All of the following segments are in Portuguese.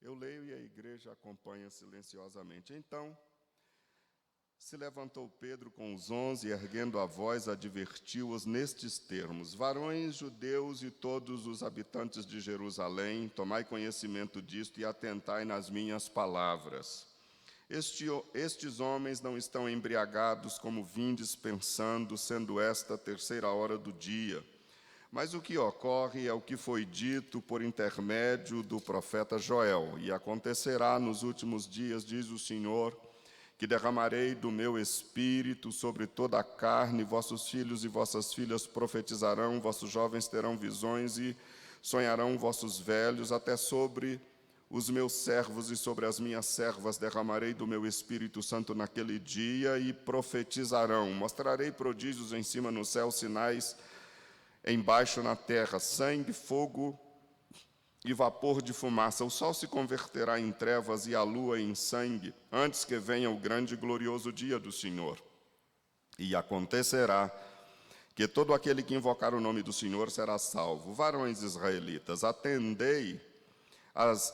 Eu leio e a igreja acompanha silenciosamente. Então, se levantou Pedro com os 11, erguendo a voz, advertiu-os nestes termos: Varões judeus e todos os habitantes de Jerusalém, tomai conhecimento disto e atentai nas minhas palavras. Estes homens não estão embriagados como vindes pensando, sendo esta a terceira hora do dia. Mas o que ocorre é o que foi dito por intermédio do profeta Joel. E acontecerá nos últimos dias, diz o Senhor, que derramarei do meu espírito sobre toda a carne, vossos filhos e vossas filhas profetizarão, vossos jovens terão visões e sonharão vossos velhos, até sobre os meus servos e sobre as minhas servas derramarei do meu Espírito Santo naquele dia e profetizarão. Mostrarei prodígios em cima no céu, sinais embaixo na terra, sangue, fogo e vapor de fumaça. O sol se converterá em trevas e a lua em sangue, antes que venha o grande e glorioso dia do Senhor. E acontecerá que todo aquele que invocar o nome do Senhor será salvo. Varões israelitas, atendei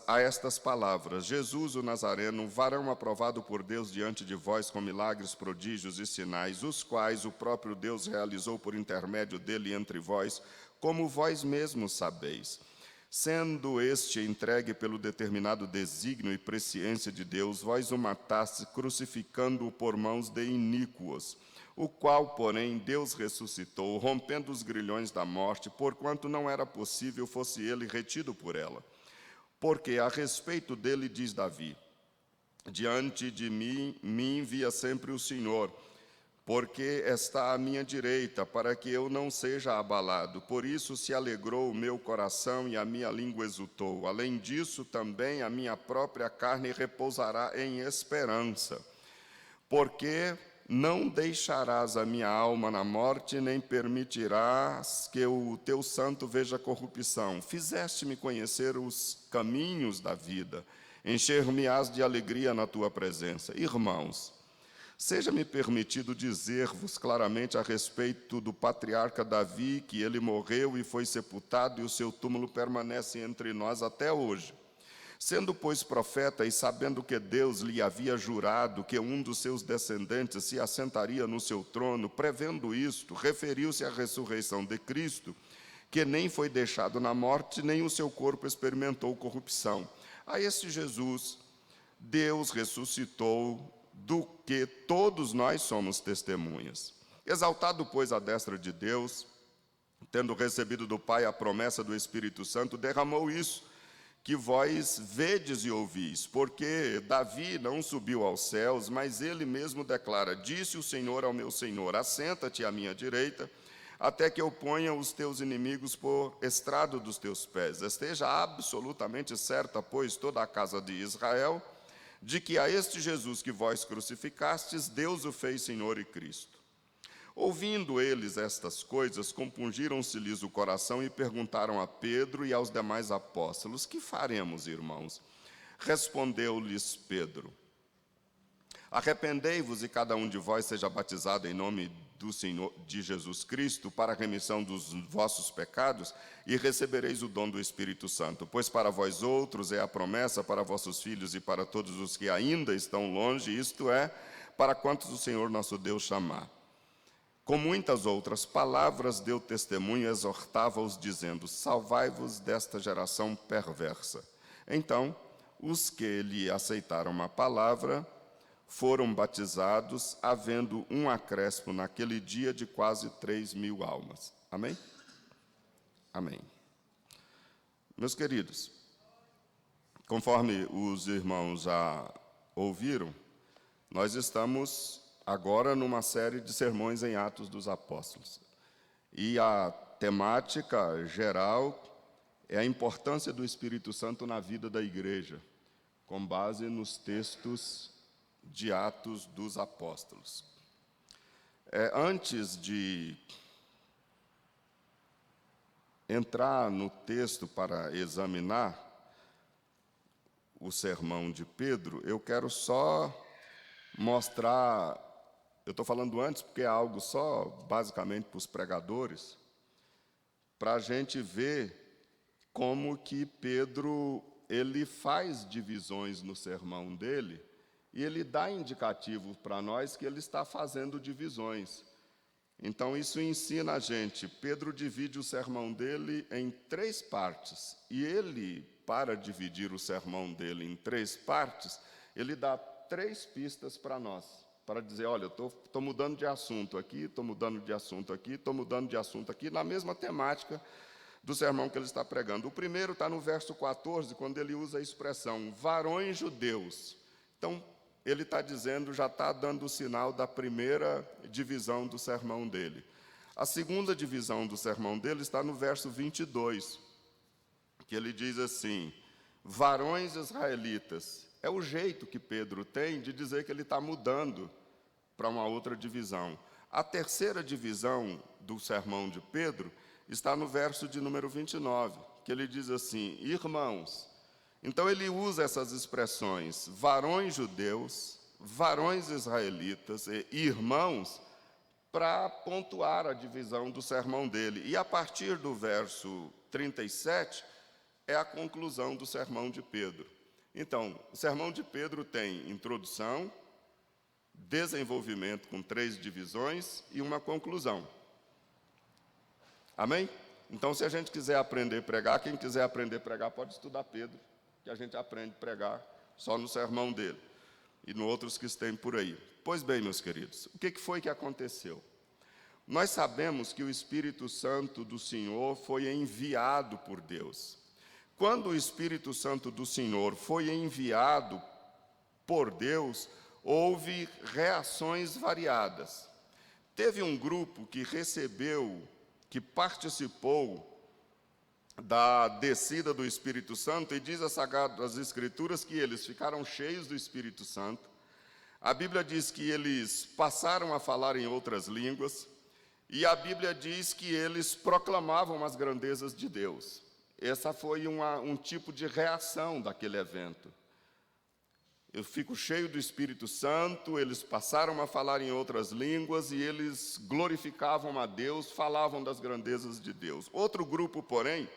a estas palavras: Jesus, o Nazareno, varão aprovado por Deus diante de vós com milagres, prodígios e sinais, os quais o próprio Deus realizou por intermédio dele entre vós, como vós mesmos sabeis. Sendo este entregue pelo determinado desígnio e presciência de Deus, vós o mataste, crucificando-o por mãos de iníquos, o qual, porém, Deus ressuscitou, rompendo os grilhões da morte, porquanto não era possível fosse ele retido por ela. Porque a respeito dele diz Davi: diante de mim via sempre o Senhor, porque está à minha direita, para que eu não seja abalado. Por isso se alegrou o meu coração e a minha língua exultou. Além disso, também a minha própria carne repousará em esperança. Porque não deixarás a minha alma na morte, nem permitirás que o teu santo veja corrupção. Fizeste-me conhecer os caminhos da vida, encher-me-ás de alegria na tua presença. Irmãos, seja-me permitido dizer-vos claramente a respeito do patriarca Davi, que ele morreu e foi sepultado, e o seu túmulo permanece entre nós até hoje. Sendo, pois, profeta e sabendo que Deus lhe havia jurado que um dos seus descendentes se assentaria no seu trono, prevendo isto, referiu-se à ressurreição de Cristo, que nem foi deixado na morte, nem o seu corpo experimentou corrupção. A este Jesus, Deus ressuscitou, do que todos nós somos testemunhas. Exaltado, pois, à destra de Deus, tendo recebido do Pai a promessa do Espírito Santo, derramou isso que vós vedes e ouvis, porque Davi não subiu aos céus, mas ele mesmo declara: disse o Senhor ao meu Senhor, assenta-te à minha direita, até que eu ponha os teus inimigos por estrado dos teus pés. Esteja absolutamente certa, pois, toda a casa de Israel, de que a este Jesus que vós crucificastes, Deus o fez Senhor e Cristo. Ouvindo eles estas coisas, compungiram-se-lhes o coração e perguntaram a Pedro e aos demais apóstolos: que faremos, irmãos? Respondeu-lhes Pedro: arrependei-vos e cada um de vós seja batizado em nome do Senhor de Jesus Cristo para a remissão dos vossos pecados, e recebereis o dom do Espírito Santo. Pois para vós outros é a promessa, para vossos filhos e para todos os que ainda estão longe, isto é, para quantos o Senhor nosso Deus chamar. Com muitas outras palavras deu testemunho e exortava-os, dizendo: salvai-vos desta geração perversa. Então, os que lhe aceitaram a palavra foram batizados, havendo um acréscimo naquele dia de quase 3.000 almas. Amém? Amém. Meus queridos, conforme os irmãos já ouviram, nós estamos agora numa série de sermões em Atos dos Apóstolos. E a temática geral é a importância do Espírito Santo na vida da igreja, com base nos textos de Atos dos Apóstolos. Antes de entrar no texto para examinar o sermão de Pedro, eu quero só mostrar. Eu estou falando antes porque é algo só, basicamente, para os pregadores, para a gente ver como que Pedro ele faz divisões no sermão dele, e ele dá indicativo para nós que ele está fazendo divisões. Então, isso ensina a gente. Pedro divide o sermão dele em 3 partes. E ele, para dividir o sermão dele em 3 partes, ele dá 3 pistas para nós. Para dizer, olha, eu estou mudando de assunto aqui, estou mudando de assunto aqui, estou mudando de assunto aqui, na mesma temática do sermão que ele está pregando. O primeiro está no verso 14, quando ele usa a expressão, varões judeus. Então, ele está dizendo, já está dando o sinal da primeira divisão do sermão dele. A segunda divisão do sermão dele está no verso 22, que ele diz assim, varões israelitas. É o jeito que Pedro tem de dizer que ele está mudando para uma outra divisão. A terceira divisão do sermão de Pedro está no verso de número 29, que ele diz assim, irmãos. Então ele usa essas expressões, varões judeus, varões israelitas e irmãos, para pontuar a divisão do sermão dele. E a partir do verso 37, é a conclusão do sermão de Pedro. Então, o sermão de Pedro tem introdução, desenvolvimento com 3 divisões e uma conclusão. Amém? Então, se a gente quiser aprender a pregar, quem quiser aprender a pregar pode estudar Pedro, que a gente aprende a pregar só no sermão dele e nos outros que estão por aí. Pois bem, meus queridos, o que foi que aconteceu? Nós sabemos que o Espírito Santo do Senhor foi enviado por Deus. Quando o Espírito Santo do Senhor foi enviado por Deus, houve reações variadas. Teve um grupo que recebeu, que participou da descida do Espírito Santo, e diz as Sagradas Escrituras que eles ficaram cheios do Espírito Santo. A Bíblia diz que eles passaram a falar em outras línguas, e a Bíblia diz que eles proclamavam as grandezas de Deus. Essa foi um tipo de reação daquele evento. Eu fico cheio do Espírito Santo, eles passaram a falar em outras línguas, e eles glorificavam a Deus, falavam das grandezas de Deus. Outro grupo, porém,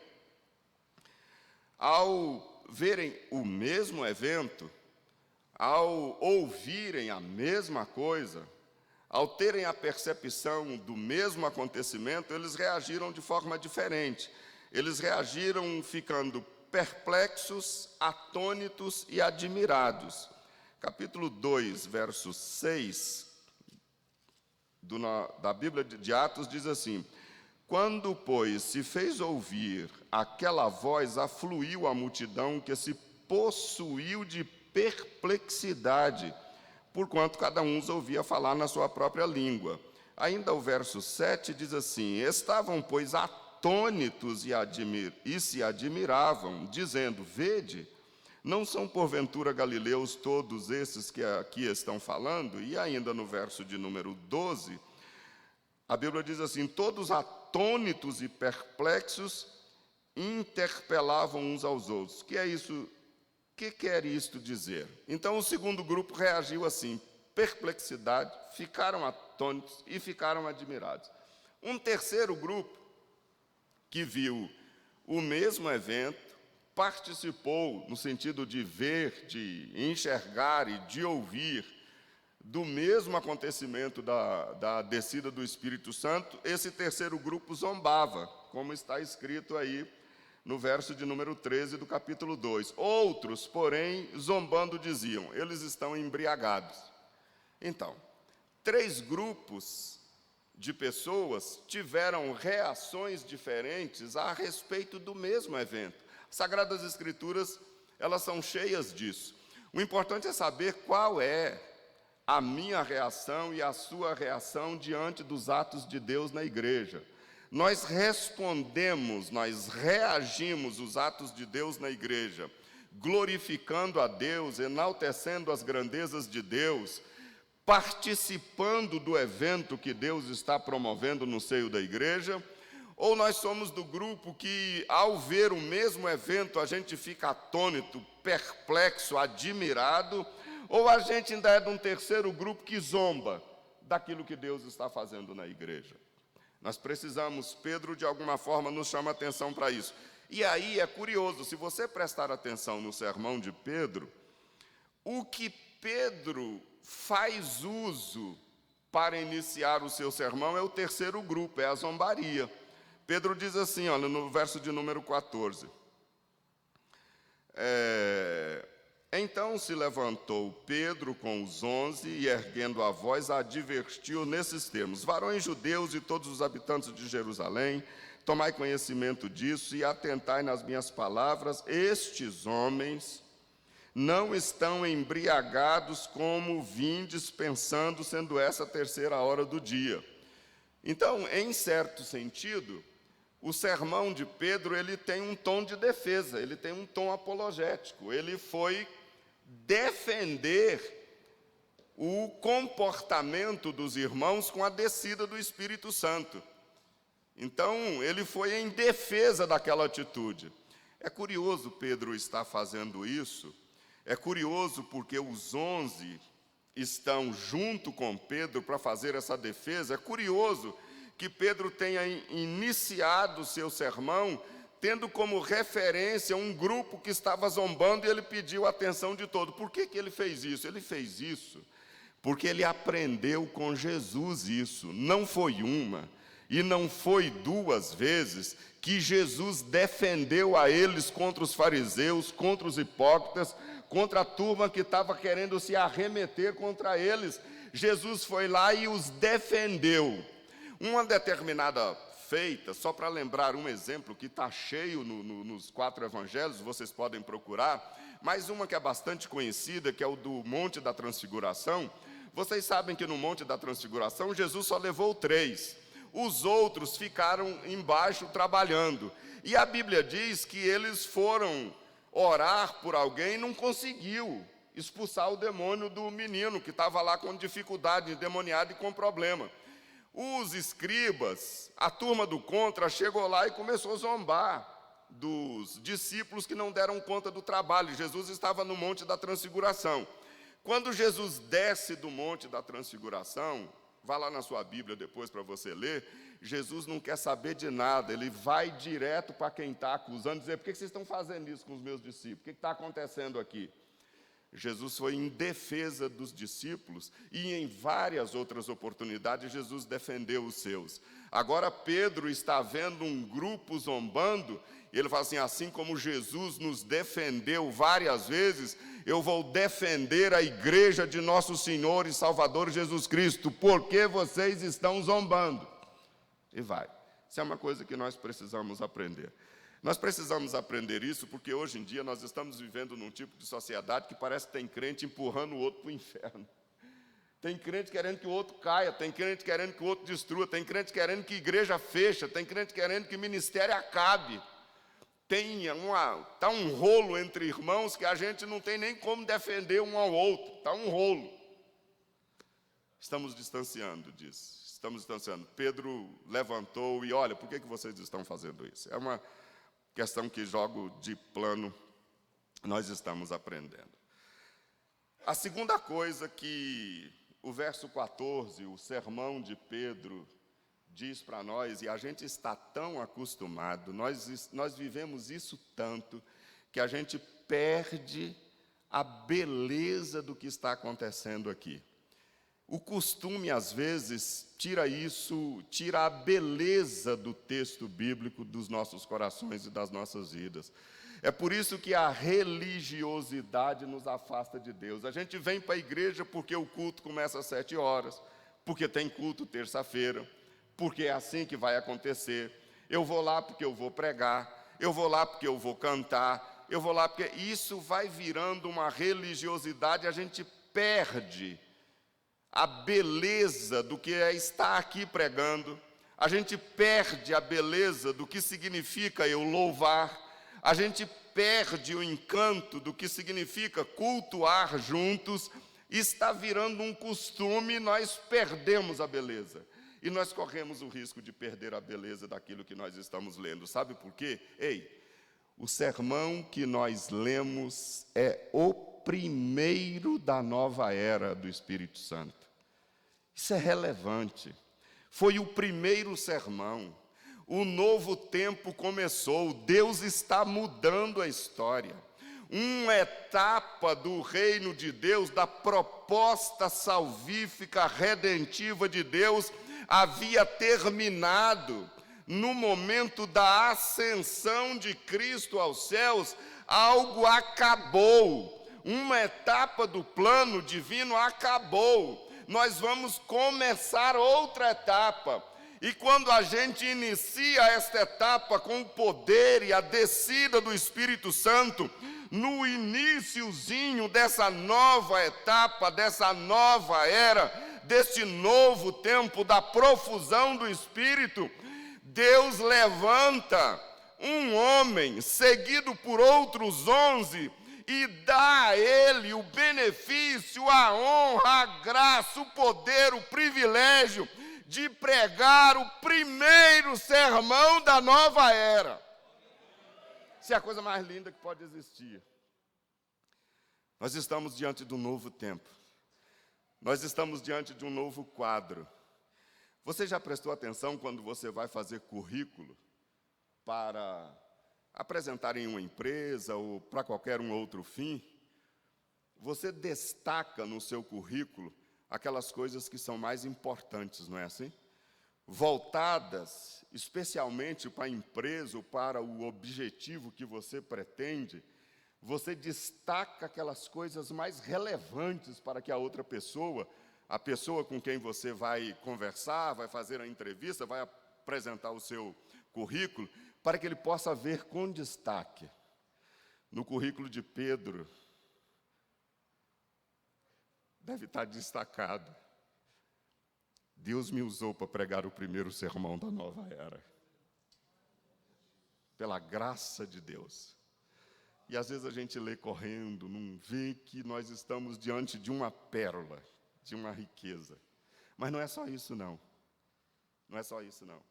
ao verem o mesmo evento, ao ouvirem a mesma coisa, ao terem a percepção do mesmo acontecimento, eles reagiram de forma diferente. Eles reagiram ficando perplexos, atônitos e admirados. Capítulo 2, verso 6 da Bíblia de Atos diz assim, quando, pois, se fez ouvir aquela voz, afluiu a multidão que se possuiu de perplexidade, porquanto cada um os ouvia falar na sua própria língua. Ainda o verso 7 diz assim, estavam, pois, atônitos e se admiravam, dizendo, vede, não são porventura galileus todos esses que aqui estão falando? E ainda no verso de número 12, a Bíblia diz assim, todos atônitos e perplexos interpelavam uns aos outros. Que é isso? O que quer isto dizer? Então o segundo grupo reagiu assim, perplexidade, ficaram atônitos e ficaram admirados. Um terceiro grupo, que viu o mesmo evento, participou no sentido de ver, de enxergar e de ouvir do mesmo acontecimento da descida do Espírito Santo, esse terceiro grupo zombava, como está escrito aí no verso de número 13 do capítulo 2. Outros, porém, zombando diziam, eles estão embriagados. Então, 3 grupos de pessoas tiveram reações diferentes a respeito do mesmo evento. As Sagradas Escrituras, elas são cheias disso. O importante é saber qual é a minha reação e a sua reação diante dos atos de Deus na igreja. Nós respondemos, nós reagimos os atos de Deus na igreja, glorificando a Deus, enaltecendo as grandezas de Deus, participando do evento que Deus está promovendo no seio da igreja, ou nós somos do grupo que, ao ver o mesmo evento, a gente fica atônito, perplexo, admirado, ou a gente ainda é de um terceiro grupo que zomba daquilo que Deus está fazendo na igreja. Nós precisamos, Pedro de alguma forma nos chama atenção para isso. E aí é curioso, se você prestar atenção no sermão de Pedro, o que Pedro faz uso para iniciar o seu sermão é o terceiro grupo, é a zombaria. Pedro diz assim, olha, no verso de número 14. Então se levantou Pedro com os 11 e, erguendo a voz, advertiu nesses termos: varões judeus e todos os habitantes de Jerusalém, tomai conhecimento disso e atentai nas minhas palavras. Estes homens não estão embriagados como vindes, pensando, sendo essa a terceira hora do dia. Então, em certo sentido, o sermão de Pedro, ele tem um tom de defesa, ele tem um tom apologético. Ele foi defender o comportamento dos irmãos com a descida do Espírito Santo. Então, ele foi em defesa daquela atitude. É curioso Pedro estar fazendo isso. É curioso porque os 11 estão junto com Pedro para fazer essa defesa. É curioso que Pedro tenha iniciado o seu sermão tendo como referência um grupo que estava zombando e ele pediu a atenção de todos. Por que ele fez isso? Ele fez isso porque ele aprendeu com Jesus isso. Não foi uma e não foi duas vezes que Jesus defendeu a eles contra os fariseus, contra os hipócritas, contra a turma que estava querendo se arremeter contra eles. Jesus foi lá e os defendeu. Uma determinada feita, só para lembrar um exemplo que está cheio nos 4 evangelhos, vocês podem procurar, mas uma que é bastante conhecida, que é o do Monte da Transfiguração. Vocês sabem que no Monte da Transfiguração, Jesus só levou 3. Os outros ficaram embaixo trabalhando. E a Bíblia diz que eles foram orar por alguém e não conseguiu expulsar o demônio do menino, que estava lá com dificuldade, endemoniado e com problema. Os escribas, a turma do contra, chegou lá e começou a zombar dos discípulos que não deram conta do trabalho. Jesus estava no Monte da Transfiguração. Quando Jesus desce do Monte da Transfiguração, vá lá na sua Bíblia depois para você ler, Jesus não quer saber de nada, ele vai direto para quem está acusando, dizer: por que vocês estão fazendo isso com os meus discípulos? O que está acontecendo aqui? Jesus foi em defesa dos discípulos e em várias outras oportunidades Jesus defendeu os seus. Agora Pedro está vendo um grupo zombando e ele fala assim: assim como Jesus nos defendeu várias vezes, eu vou defender a igreja de nosso Senhor e Salvador Jesus Cristo, porque vocês estão zombando. E vai. Isso é uma coisa que nós precisamos aprender. Nós precisamos aprender isso porque hoje em dia nós estamos vivendo num tipo de sociedade que parece que tem crente empurrando o outro para o inferno. Tem crente querendo que o outro caia, tem crente querendo que o outro destrua, tem crente querendo que a igreja feche, tem crente querendo que o ministério acabe. Está um rolo entre irmãos que a gente não tem nem como defender um ao outro. Está um rolo. Estamos distanciando disso. Estamos distanciando. Pedro levantou e olha, por que vocês estão fazendo isso? É uma questão que jogo de plano nós estamos aprendendo. A segunda coisa que o verso 14, o sermão de Pedro, diz para nós, e a gente está tão acostumado, nós vivemos isso tanto, que a gente perde a beleza do que está acontecendo aqui. O costume, às vezes, tira a beleza do texto bíblico dos nossos corações e das nossas vidas. É por isso que a religiosidade nos afasta de Deus. A gente vem para a igreja porque o culto começa às 7 horas, porque tem culto terça-feira, porque é assim que vai acontecer. Eu vou lá porque eu vou pregar, eu vou lá porque eu vou cantar, eu vou lá porque... Isso vai virando uma religiosidade, a gente perde a beleza do que é estar aqui pregando, a gente perde a beleza do que significa eu louvar, a gente perde o encanto do que significa cultuar juntos, está virando um costume, nós perdemos a beleza. E nós corremos o risco de perder a beleza daquilo que nós estamos lendo. Sabe por quê? O sermão que nós lemos é o primeiro da nova era do Espírito Santo. Isso é relevante. Foi o primeiro sermão. O novo tempo começou, Deus está mudando a história. Uma etapa do reino de Deus, da proposta salvífica, redentiva de Deus, havia terminado. No momento da ascensão de Cristo aos céus, algo acabou. Uma etapa do plano divino acabou. Nós vamos começar outra etapa. E quando a gente inicia esta etapa com o poder e a descida do Espírito Santo, no iniciozinho dessa nova etapa, dessa nova era, deste novo tempo da profusão do Espírito, Deus levanta um homem, seguido por outros 11, e dá a ele o benefício, a honra, a graça, o poder, o privilégio de pregar o primeiro sermão da nova era. Isso é a coisa mais linda que pode existir. Nós estamos diante de um novo tempo. Nós estamos diante de um novo quadro. Você já prestou atenção quando você vai fazer currículo para apresentar em uma empresa ou para qualquer um outro fim? Você destaca no seu currículo aquelas coisas que são mais importantes, não é assim? Voltadas especialmente para a empresa ou para o objetivo que você pretende, você destaca aquelas coisas mais relevantes para que a outra pessoa, a pessoa com quem você vai conversar, vai fazer a entrevista, vai apresentar o seu currículo, para que ele possa ver com destaque. No currículo de Pedro, deve estar destacado: Deus me usou para pregar o primeiro sermão da nova era. Pela graça de Deus. E às vezes a gente lê correndo, não vê que nós estamos diante de uma pérola, de uma riqueza. Mas não é só isso, não. Não é só isso, não.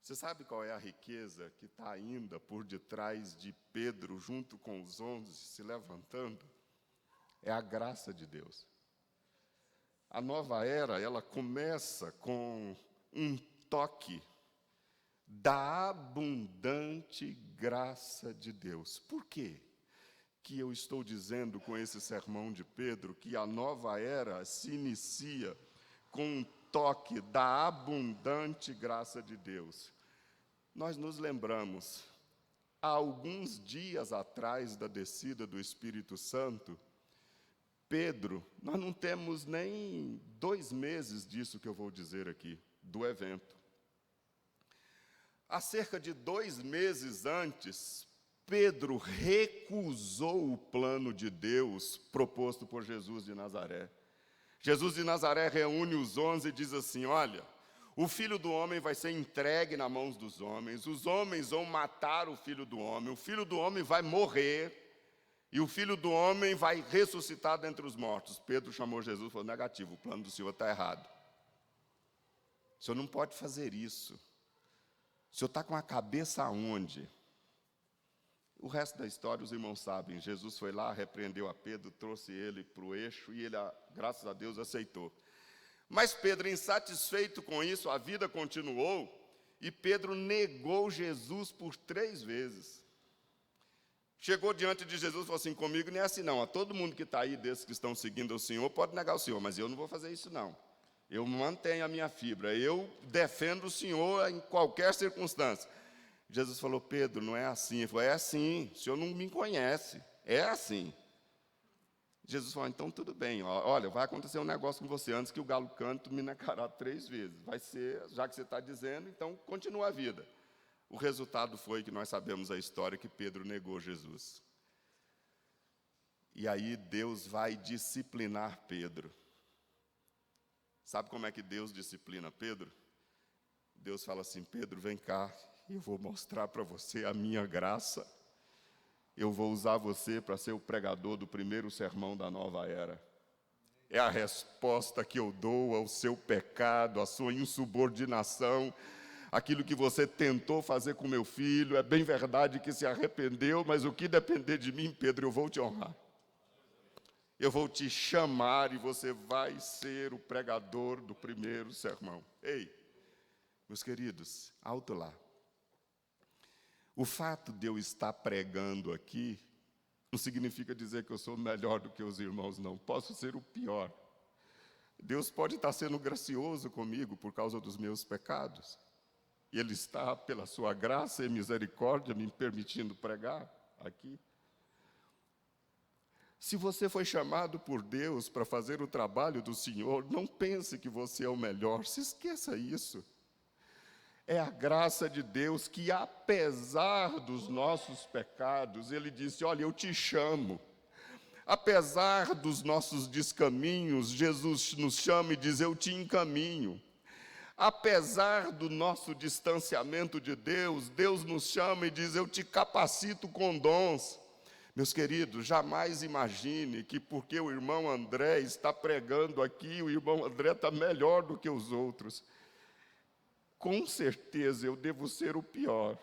Você sabe qual é a riqueza que está ainda por detrás de Pedro, junto com os 11, se levantando? É a graça de Deus. A nova era, ela começa com um toque da abundante graça de Deus. Por quê que eu estou dizendo com esse sermão de Pedro que a nova era se inicia com um toque da abundante graça de Deus? Nós nos lembramos, há alguns dias atrás da descida do Espírito Santo, Pedro, nós não temos nem 2 meses disso que eu vou dizer aqui, do evento. Há cerca de 2 meses antes, Pedro recusou o plano de Deus proposto por Jesus de Nazaré. Jesus de Nazaré reúne os 11 e diz assim: olha, o Filho do Homem vai ser entregue nas mãos dos homens, os homens vão matar o Filho do Homem, o Filho do Homem vai morrer, e o Filho do Homem vai ressuscitar dentre os mortos. Pedro chamou Jesus e falou: negativo, o plano do Senhor está errado. O Senhor não pode fazer isso. O Senhor está com a cabeça aonde? O resto da história os irmãos sabem. Jesus foi lá, repreendeu a Pedro, trouxe ele para o eixo e ele, graças a Deus, aceitou. Mas Pedro, insatisfeito com isso, a vida continuou e Pedro negou Jesus por 3 vezes. Chegou diante de Jesus e falou assim: comigo não é assim não, a todo mundo que está aí, desses que estão seguindo o Senhor, pode negar o Senhor, mas eu não vou fazer isso não. Eu mantenho a minha fibra, eu defendo o Senhor em qualquer circunstância. Jesus falou: Pedro, não é assim. Ele falou: é assim, o Senhor não me conhece, é assim. Jesus falou: então tudo bem, olha, vai acontecer um negócio com você, antes que o galo cante, me negará 3 vezes. Vai ser, já que você está dizendo, então continua a vida. O resultado foi que nós sabemos a história, que Pedro negou Jesus. E aí Deus vai disciplinar Pedro. Sabe como é que Deus disciplina Pedro? Deus fala assim: Pedro, vem cá, eu vou mostrar para você a minha graça. Eu vou usar você para ser o pregador do primeiro sermão da nova era. É a resposta que eu dou ao seu pecado, à sua insubordinação, aquilo que você tentou fazer com meu filho. É bem verdade que se arrependeu, mas o que depender de mim, Pedro, eu vou te honrar. Eu vou te chamar e você vai ser o pregador do primeiro sermão. Ei, meus queridos, alto lá. O fato de eu estar pregando aqui não significa dizer que eu sou melhor do que os irmãos, não. Posso ser o pior. Deus pode estar sendo gracioso comigo por causa dos meus pecados. E Ele está, pela sua graça e misericórdia, me permitindo pregar aqui. Se você foi chamado por Deus para fazer o trabalho do Senhor, não pense que você é o melhor, se esqueça isso. É a graça de Deus que, apesar dos nossos pecados, Ele disse, olha, eu te chamo. Apesar dos nossos descaminhos, Jesus nos chama e diz, eu te encaminho. Apesar do nosso distanciamento de Deus, Deus nos chama e diz, eu te capacito com dons. Meus queridos, jamais imagine que porque o irmão André está pregando aqui, o irmão André está melhor do que os outros. Com certeza eu devo ser o pior.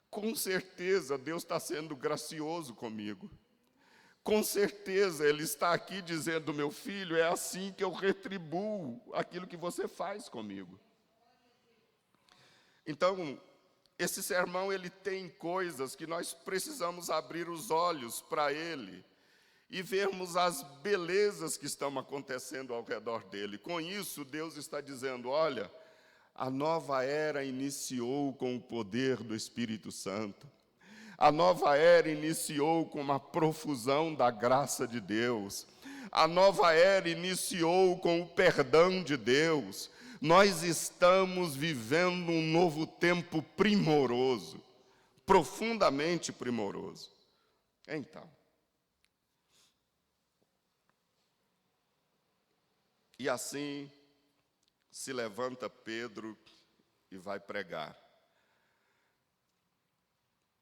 Com certeza Deus está sendo gracioso comigo. Com certeza Ele está aqui dizendo, meu filho, é assim que eu retribuo aquilo que você faz comigo. Então, esse sermão, ele tem coisas que nós precisamos abrir os olhos para ele e vermos as belezas que estão acontecendo ao redor dele. Com isso, Deus está dizendo, olha, a nova era iniciou com o poder do Espírito Santo. A nova era iniciou com uma profusão da graça de Deus. A nova era iniciou com o perdão de Deus. Nós estamos vivendo um novo tempo primoroso, profundamente primoroso. Então, e assim se levanta Pedro e vai pregar.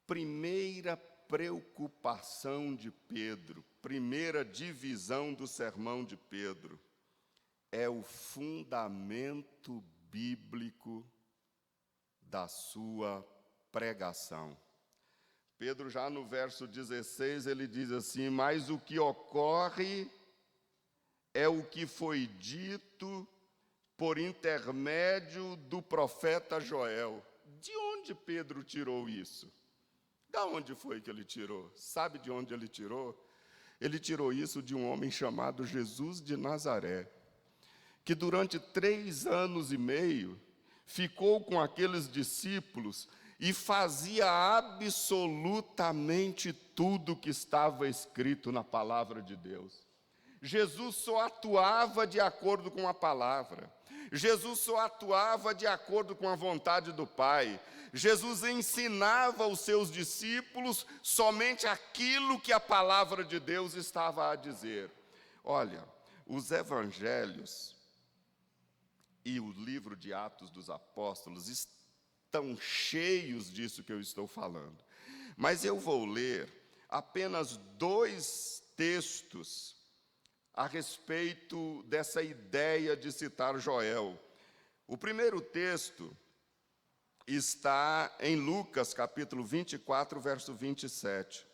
Primeira preocupação de Pedro, primeira divisão do sermão de Pedro, é o fundamento bíblico da sua pregação. Pedro, já no verso 16, ele diz assim, mas o que ocorre é o que foi dito por intermédio do profeta Joel. De onde Pedro tirou isso? Da onde foi que ele tirou? Sabe de onde ele tirou? Ele tirou isso de um homem chamado Jesus de Nazaré, que durante 3 anos e meio ficou com aqueles discípulos e fazia absolutamente tudo que estava escrito na palavra de Deus. Jesus só atuava de acordo com a palavra. Jesus só atuava de acordo com a vontade do Pai. Jesus ensinava aos seus discípulos somente aquilo que a palavra de Deus estava a dizer. Olha, os evangelhos e o livro de Atos dos Apóstolos estão cheios disso que eu estou falando. Mas eu vou ler apenas 2 textos a respeito dessa ideia de citar Joel. O primeiro texto está em Lucas, capítulo 24, verso 27.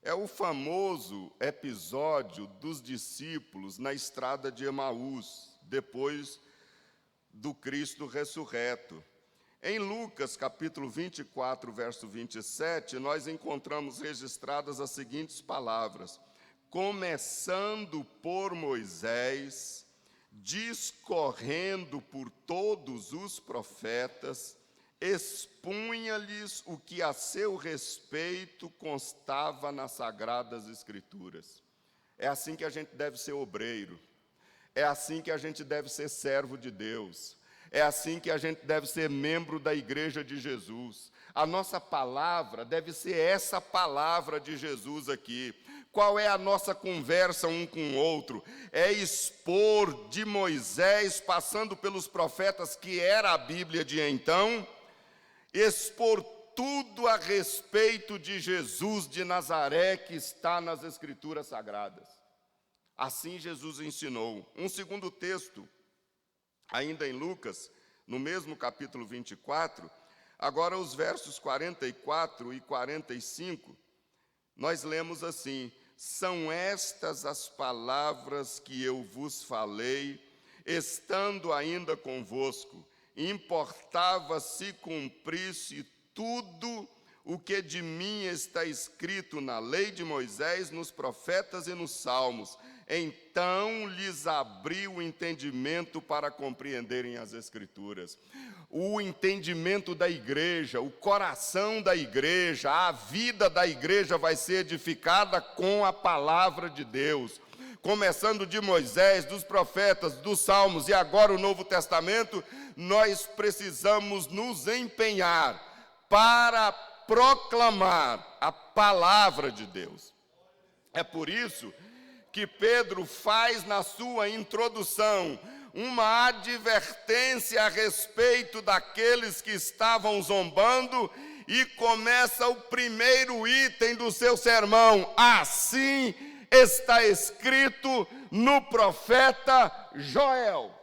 É o famoso episódio dos discípulos na estrada de Emaús, depois do Cristo ressurreto. Em Lucas, capítulo 24, verso 27, nós encontramos registradas as seguintes palavras: começando por Moisés, discorrendo por todos os profetas, expunha-lhes o que a seu respeito constava nas Sagradas Escrituras. É assim que a gente deve ser obreiro, é assim que a gente deve ser servo de Deus, é assim que a gente deve ser membro da Igreja de Jesus. A nossa palavra deve ser essa palavra de Jesus aqui. Qual é a nossa conversa um com o outro? É expor de Moisés, passando pelos profetas, que era a Bíblia de então, expor tudo a respeito de Jesus de Nazaré, que está nas Escrituras Sagradas. Assim Jesus ensinou. Um segundo texto, ainda em Lucas, no mesmo capítulo 24, agora os versos 44 e 45, nós lemos assim: são estas as palavras que eu vos falei, estando ainda convosco, importava se cumprisse tudo o que de mim está escrito na lei de Moisés, nos profetas e nos salmos. Então lhes abriu o entendimento para compreenderem as Escrituras. O entendimento da igreja, o coração da igreja, a vida da igreja vai ser edificada com a palavra de Deus. Começando de Moisés, dos profetas, dos salmos e agora o Novo Testamento, nós precisamos nos empenhar para proclamar a palavra de Deus. É por isso que Pedro faz na sua introdução uma advertência a respeito daqueles que estavam zombando e começa o primeiro item do seu sermão. Assim está escrito no profeta Joel.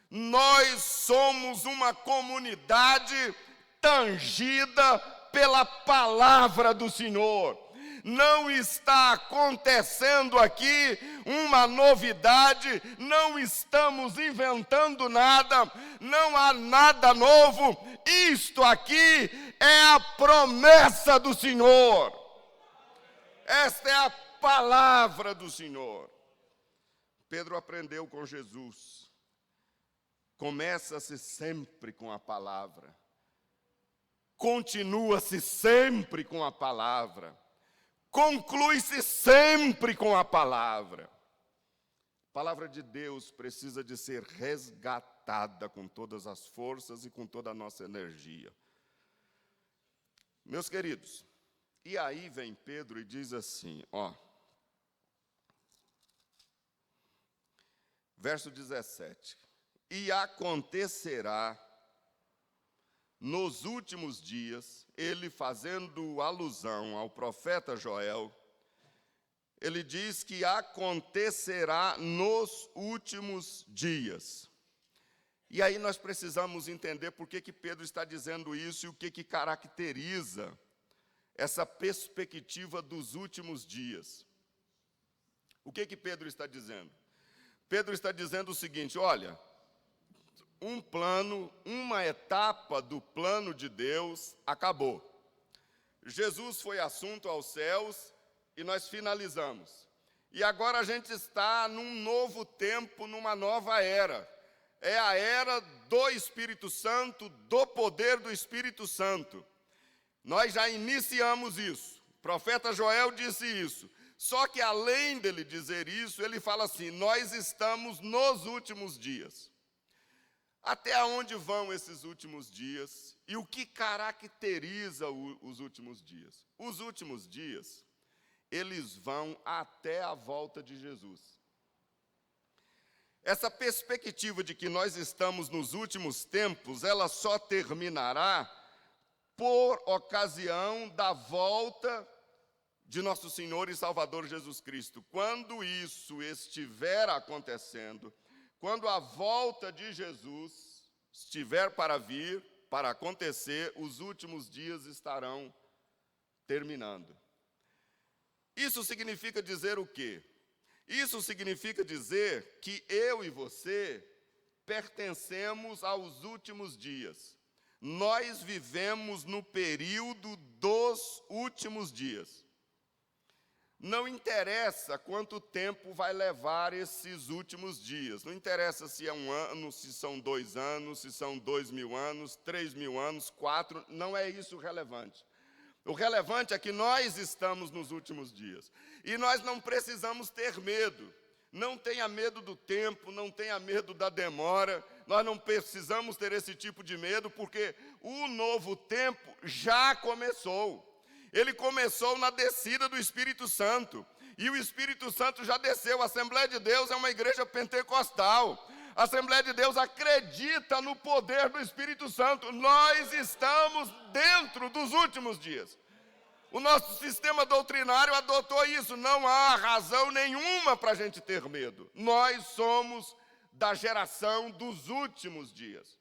Nós somos uma comunidade tangida pela palavra do Senhor. Não está acontecendo aqui uma novidade, não estamos inventando nada, não há nada novo. Isto aqui é a promessa do Senhor. Esta é a palavra do Senhor. Pedro aprendeu com Jesus. Começa-se sempre com a palavra. Continua-se sempre com a palavra. Conclui-se sempre com a palavra. A palavra de Deus precisa de ser resgatada com todas as forças e com toda a nossa energia. Meus queridos, e aí vem Pedro e diz assim, verso 17. E acontecerá nos últimos dias, ele fazendo alusão ao profeta Joel, ele diz que acontecerá nos últimos dias. E aí nós precisamos entender por que Pedro está dizendo isso e o que caracteriza essa perspectiva dos últimos dias. O que Pedro está dizendo? Pedro está dizendo o seguinte, olha, um plano, uma etapa do plano de Deus acabou. Jesus foi assunto aos céus e nós finalizamos. E agora a gente está num novo tempo, numa nova era. É a era do Espírito Santo, do poder do Espírito Santo. Nós já iniciamos isso. O profeta Joel disse isso. Só que além dele dizer isso, ele fala assim, nós estamos nos últimos dias. Até onde vão esses últimos dias? E o que caracteriza os últimos dias? Os últimos dias, eles vão até a volta de Jesus. Essa perspectiva de que nós estamos nos últimos tempos, ela só terminará por ocasião da volta de nosso Senhor e Salvador Jesus Cristo. Quando isso estiver acontecendo, quando a volta de Jesus estiver para vir, para acontecer, os últimos dias estarão terminando. Isso significa dizer o quê? Isso significa dizer que eu e você pertencemos aos últimos dias. Nós vivemos no período dos últimos dias. Não interessa quanto tempo vai levar esses últimos dias. Não interessa se é 1 ano, se são 2 anos, se são 2.000 anos, 3.000 anos, 4. Não é isso relevante. O relevante é que nós estamos nos últimos dias. E nós não precisamos ter medo. Não tenha medo do tempo, não tenha medo da demora. Nós não precisamos ter esse tipo de medo, porque o novo tempo já começou. Ele começou na descida do Espírito Santo. E o Espírito Santo já desceu. A Assembleia de Deus é uma igreja pentecostal. A Assembleia de Deus acredita no poder do Espírito Santo. Nós estamos dentro dos últimos dias. O nosso sistema doutrinário adotou isso. Não há razão nenhuma para a gente ter medo. Nós somos da geração dos últimos dias.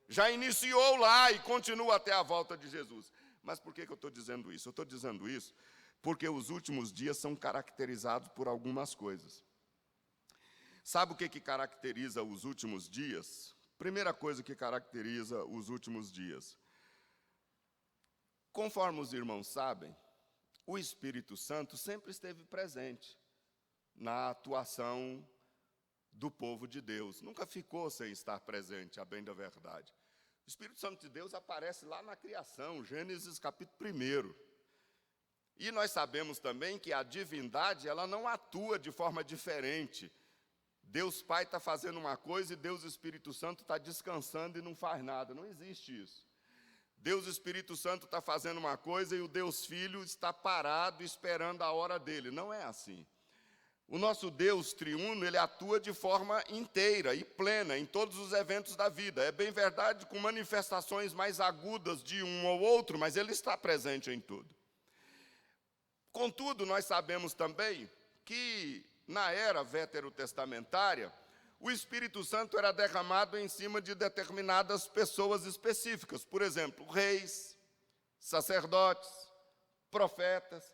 Já iniciou lá e continua até a volta de Jesus. Mas por que eu estou dizendo isso? Eu estou dizendo isso porque os últimos dias são caracterizados por algumas coisas. Sabe o que caracteriza os últimos dias? Primeira coisa que caracteriza os últimos dias. Conforme os irmãos sabem, o Espírito Santo sempre esteve presente na atuação do povo de Deus. Nunca ficou sem estar presente, a bem da verdade. O Espírito Santo de Deus aparece lá na criação, Gênesis capítulo 1. E nós sabemos também que a divindade, ela não atua de forma diferente. Deus Pai está fazendo uma coisa e Deus Espírito Santo está descansando e não faz nada. Não existe isso. Deus Espírito Santo está fazendo uma coisa e o Deus Filho está parado esperando a hora dele. Não é assim. O nosso Deus triuno, ele atua de forma inteira e plena em todos os eventos da vida. É bem verdade, com manifestações mais agudas de um ou outro, mas ele está presente em tudo. Contudo, nós sabemos também que na era veterotestamentária, o Espírito Santo era derramado em cima de determinadas pessoas específicas. Por exemplo, reis, sacerdotes, profetas,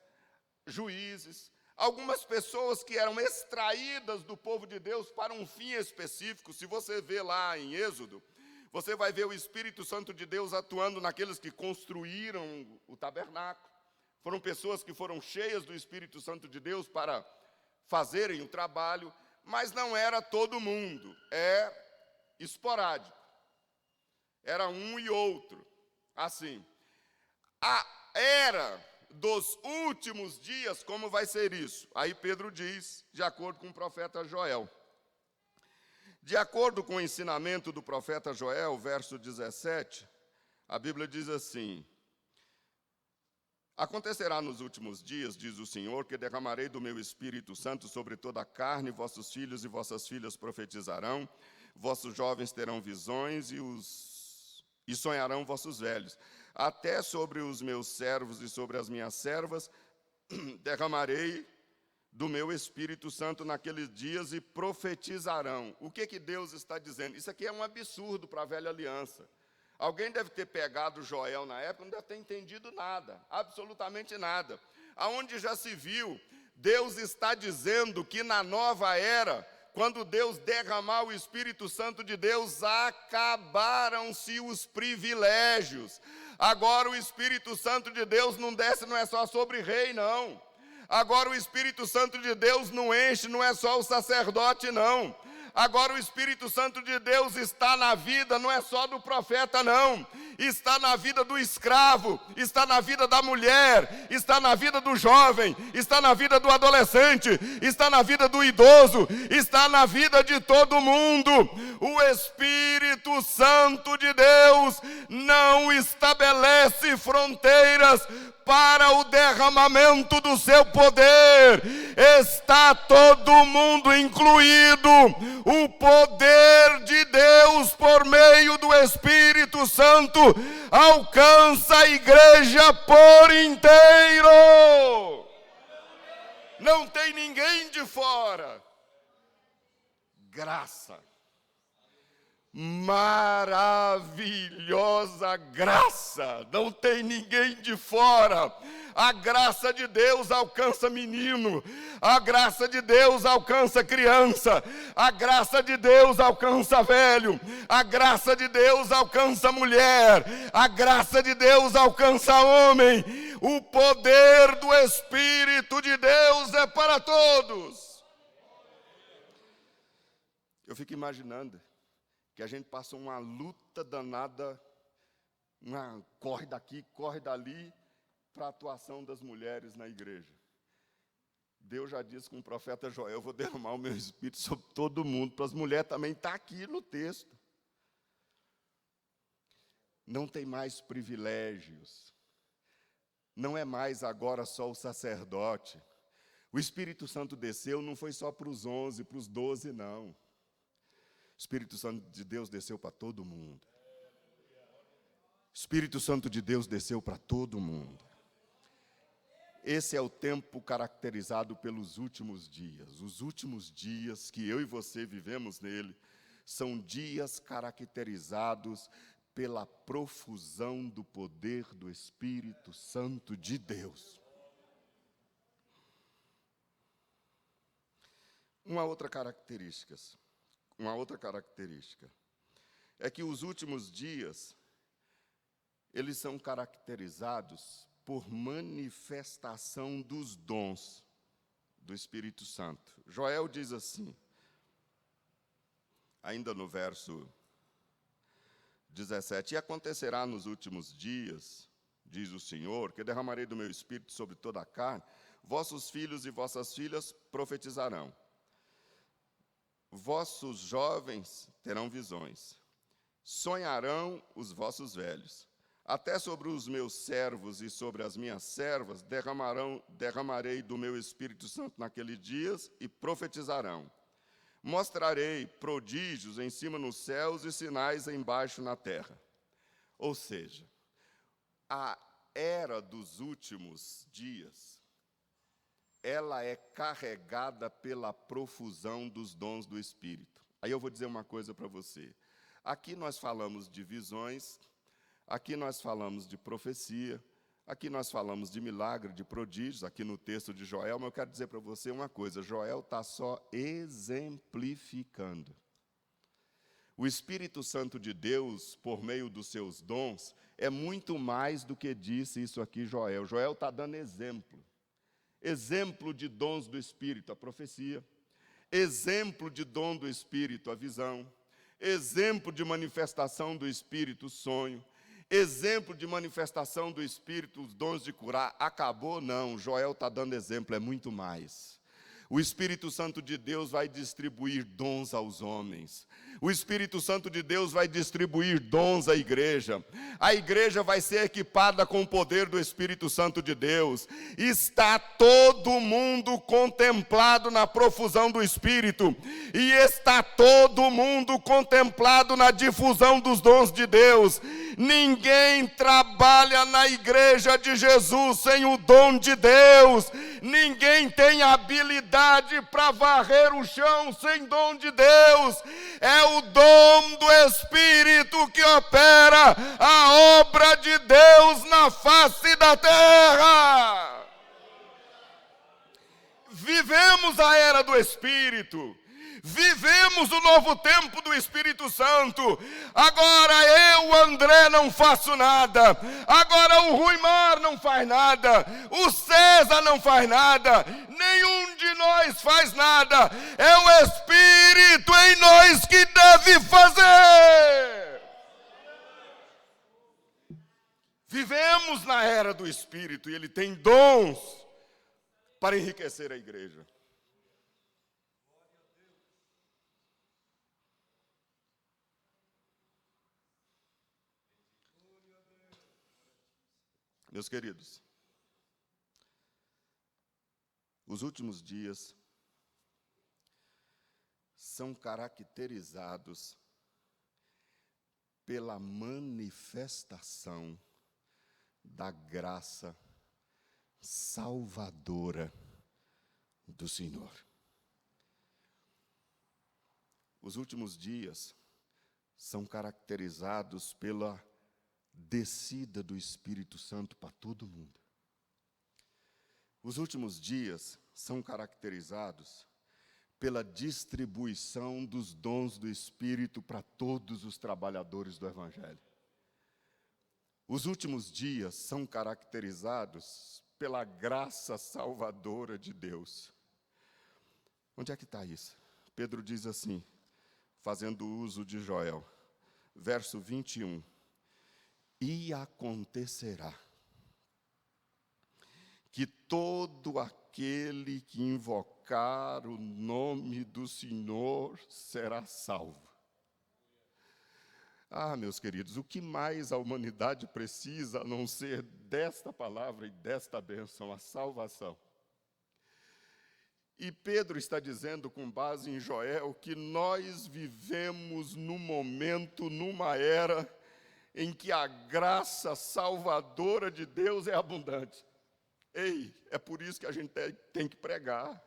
juízes. Algumas pessoas que eram extraídas do povo de Deus para um fim específico. Se você vê lá em Êxodo, você vai ver o Espírito Santo de Deus atuando naqueles que construíram o tabernáculo. Foram pessoas que foram cheias do Espírito Santo de Deus para fazerem o trabalho, mas não era todo mundo, é esporádico. Era um e outro, assim. A era dos últimos dias, como vai ser isso? Aí Pedro diz, de acordo com o profeta Joel. De acordo com o ensinamento do profeta Joel, verso 17, a Bíblia diz assim: acontecerá nos últimos dias, diz o Senhor, que derramarei do meu Espírito Santo sobre toda a carne, vossos filhos e vossas filhas profetizarão, vossos jovens terão visões e sonharão vossos velhos. Até sobre os meus servos e sobre as minhas servas derramarei do meu Espírito Santo naqueles dias e profetizarão. O que Deus está dizendo? Isso aqui é um absurdo para a velha aliança. Alguém deve ter pegado Joel na época, não deve ter entendido nada, absolutamente nada. Aonde já se viu, Deus está dizendo que na nova era, quando Deus derramar o Espírito Santo de Deus, acabaram-se os privilégios. Agora o Espírito Santo de Deus não desce, não é só sobre rei, não. Agora o Espírito Santo de Deus não enche, não é só o sacerdote, não. Agora o Espírito Santo de Deus está na vida, não é só do profeta, não. Está na vida do escravo, está na vida da mulher, está na vida do jovem, está na vida do adolescente, está na vida do idoso, está na vida de todo mundo. O Espírito Santo de Deus não estabelece fronteiras para o derramamento do seu poder. Está todo mundo incluído. O poder de Deus por meio do Espírito Santo alcança a igreja por inteiro. Não tem ninguém de fora. Graça. Maravilhosa graça, não tem ninguém de fora. A graça de Deus alcança menino, a graça de Deus alcança criança, a graça de Deus alcança velho, a graça de Deus alcança mulher, a graça de Deus alcança homem. O poder do Espírito de Deus é para todos. Eu fico imaginando que a gente passa uma luta danada, corre daqui, corre dali, para a atuação das mulheres na igreja. Deus já disse com o profeta Joel: eu vou derramar o meu Espírito sobre todo mundo, para as mulheres também, está aqui no texto. Não tem mais privilégios, não é mais agora só o sacerdote. O Espírito Santo desceu, não foi só para os 11, para os 12, não. O Espírito Santo de Deus desceu para todo mundo. O Espírito Santo de Deus desceu para todo mundo. Esse é o tempo caracterizado pelos últimos dias. Os últimos dias que eu e você vivemos nele são dias caracterizados pela profusão do poder do Espírito Santo de Deus. Uma outra característica. é que os últimos dias, eles são caracterizados por manifestação dos dons do Espírito Santo. Joel diz assim, ainda no verso 17, e acontecerá nos últimos dias, diz o Senhor, que derramarei do meu Espírito sobre toda a carne, vossos filhos e vossas filhas profetizarão, vossos jovens terão visões, sonharão os vossos velhos, até sobre os meus servos e sobre as minhas servas derramarei do meu Espírito Santo naqueles dias e profetizarão. Mostrarei prodígios em cima nos céus e sinais embaixo na terra. Ou seja, a era dos últimos dias, ela é carregada pela profusão dos dons do Espírito. Aí eu vou dizer uma coisa para você. Aqui nós falamos de visões, aqui nós falamos de profecia, aqui nós falamos de milagre, de prodígios, aqui no texto de Joel, mas eu quero dizer para você uma coisa, Joel está só exemplificando. O Espírito Santo de Deus, por meio dos seus dons, é muito mais do que disse isso aqui Joel. Joel está dando exemplo. Exemplo de dons do Espírito, a profecia. Exemplo de dom do Espírito, a visão. Exemplo de manifestação do Espírito, o sonho. Exemplo de manifestação do Espírito, os dons de curar. Acabou? Não, Joel está dando exemplo, é muito mais. O Espírito Santo de Deus vai distribuir dons aos homens. O Espírito Santo de Deus vai distribuir dons à igreja. A igreja vai ser equipada com o poder do Espírito Santo de Deus. Está todo mundo contemplado na profusão do Espírito. E está todo mundo contemplado na difusão dos dons de Deus. Ninguém trabalha na igreja de Jesus sem o dom de Deus. Ninguém tem habilidade para varrer o chão sem dom de Deus. É o dom do Espírito que opera a obra de Deus na face da terra. Vivemos a era do Espírito. Vivemos o novo tempo do Espírito Santo. Agora eu, André, não faço nada. Agora o Ruimar não faz nada. O César não faz nada. Nenhum de nós faz nada. É o Espírito em nós que deve fazer. Vivemos na era do Espírito e Ele tem dons para enriquecer a igreja. Meus queridos, os últimos dias são caracterizados pela manifestação da graça salvadora do Senhor. Os últimos dias são caracterizados pela descida do Espírito Santo para todo mundo. Os últimos dias são caracterizados pela distribuição dos dons do Espírito para todos os trabalhadores do Evangelho. Os últimos dias são caracterizados pela graça salvadora de Deus. Onde é que está isso? Pedro diz assim, fazendo uso de Joel, verso 21. E acontecerá que todo aquele que invocar o nome do Senhor será salvo. Ah, meus queridos, o que mais a humanidade precisa a não ser desta palavra e desta bênção, a salvação? E Pedro está dizendo, com base em Joel, que nós vivemos num momento, numa era, em que a graça salvadora de Deus é abundante. Ei, é por isso que a gente tem que pregar.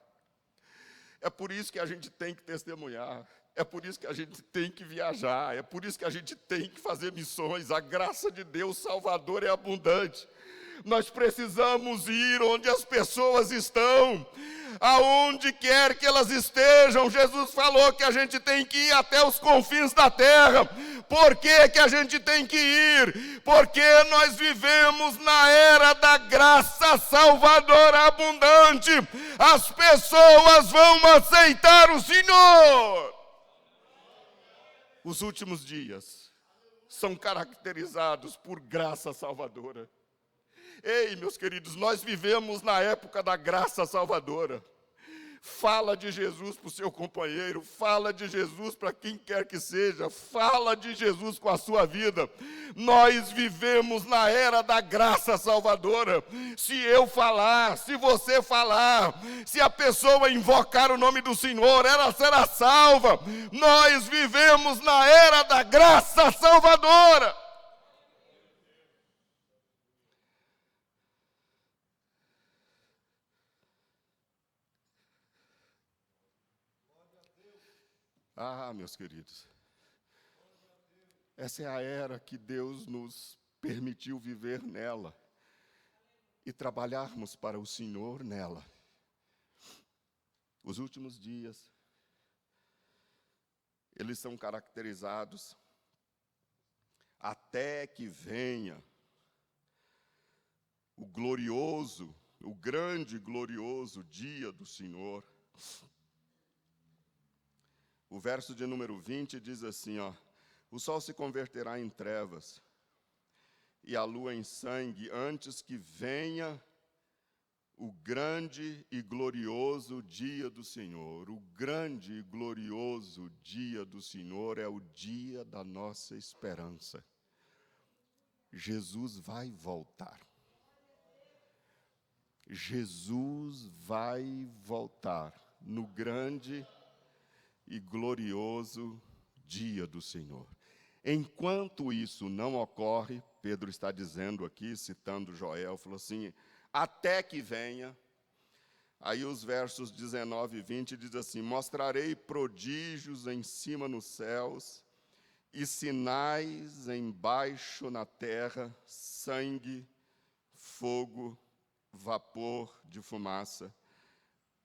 É por isso que a gente tem que testemunhar. É por isso que a gente tem que viajar. É por isso que a gente tem que fazer missões. A graça de Deus salvadora é abundante. Nós precisamos ir onde as pessoas estão. aonde quer que elas estejam. Jesus falou que a gente tem que ir até os confins da terra. Por que que a gente tem que ir? Porque nós vivemos na era da graça salvadora abundante. As pessoas vão aceitar o Senhor. Os últimos dias são caracterizados por graça salvadora. Ei, meus queridos, nós vivemos na época da graça salvadora. Fala de Jesus para o seu companheiro, fala de Jesus para quem quer que seja, fala de Jesus com a sua vida. Nós vivemos na era da graça salvadora. Se eu falar, se você falar, se a pessoa invocar o nome do Senhor, ela será salva. Nós vivemos na era da graça salvadora. Ah, meus queridos, essa é a era que Deus nos permitiu viver nela e trabalharmos para o Senhor nela. Os últimos dias, eles são caracterizados até que venha o glorioso, o grande e glorioso dia do Senhor. O verso de número 20 diz assim, o sol se converterá em trevas e a lua em sangue antes que venha o grande e glorioso dia do Senhor. O grande e glorioso dia do Senhor é o dia da nossa esperança. Jesus vai voltar. Jesus vai voltar no grande e glorioso dia do Senhor. Enquanto isso não ocorre, Pedro está dizendo aqui, citando Joel, falou assim, até que venha. Aí os versos 19 e 20 diz assim, mostrarei prodígios em cima nos céus e sinais embaixo na terra, sangue, fogo, vapor de fumaça.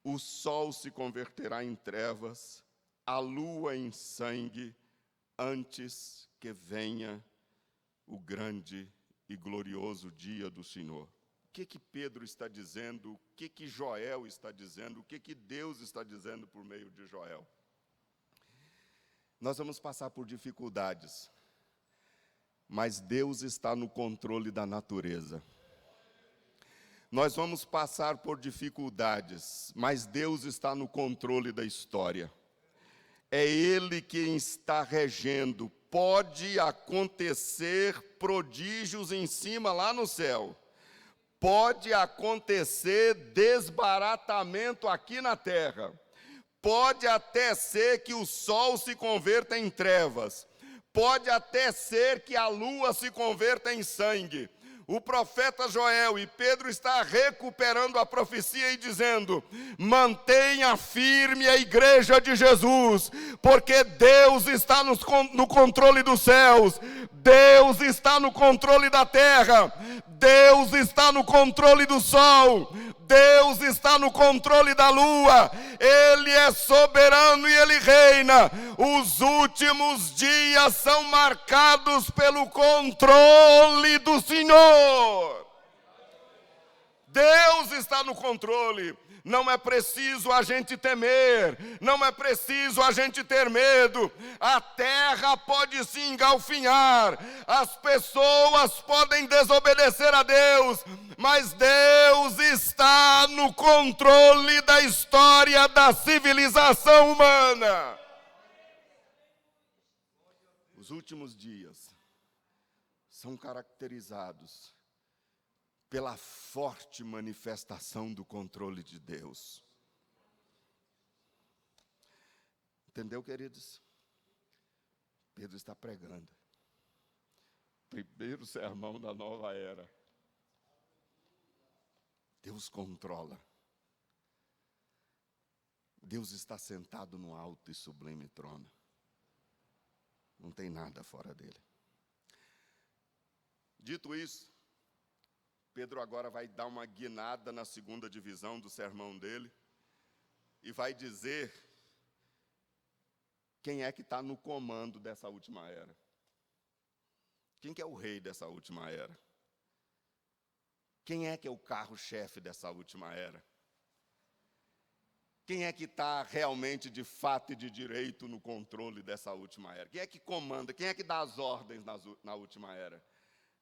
O sol se converterá em trevas, a lua em sangue, antes que venha o grande e glorioso dia do Senhor. O que Pedro está dizendo? O que Joel está dizendo? O que Deus está dizendo por meio de Joel? Nós vamos passar por dificuldades, mas Deus está no controle da natureza. Nós vamos passar por dificuldades, mas Deus está no controle da história. É Ele quem está regendo. Pode acontecer prodígios em cima lá no céu. Pode acontecer desbaratamento aqui na terra. Pode até ser que o sol se converta em trevas. Pode até ser que a lua se converta em sangue. O profeta Joel e Pedro está recuperando a profecia e dizendo, mantenha firme a igreja de Jesus, porque Deus está no controle dos céus, Deus está no controle da terra, Deus está no controle do sol, Deus está no controle da lua, Ele é soberano e Ele reina. Os últimos dias são marcados pelo controle do Senhor. Deus está no controle. Não é preciso a gente temer, não é preciso a gente ter medo. A terra pode se engalfinhar, as pessoas podem desobedecer a Deus, mas Deus está no controle da história da civilização humana. Os últimos dias são caracterizados pela forte manifestação do controle de Deus. Entendeu, queridos? Pedro está pregando. Primeiro sermão da nova era. Deus controla. Deus está sentado no alto e sublime trono. Não tem nada fora dele. Dito isso, Pedro agora vai dar uma guinada na segunda divisão do sermão dele. e vai dizer quem é que está no comando dessa última era. Quem que é o rei dessa última era? Quem é que é o carro-chefe dessa última era? Quem é que está realmente, de fato e de direito, no controle dessa última era? Quem é que comanda? Quem é que dá as ordens na última era?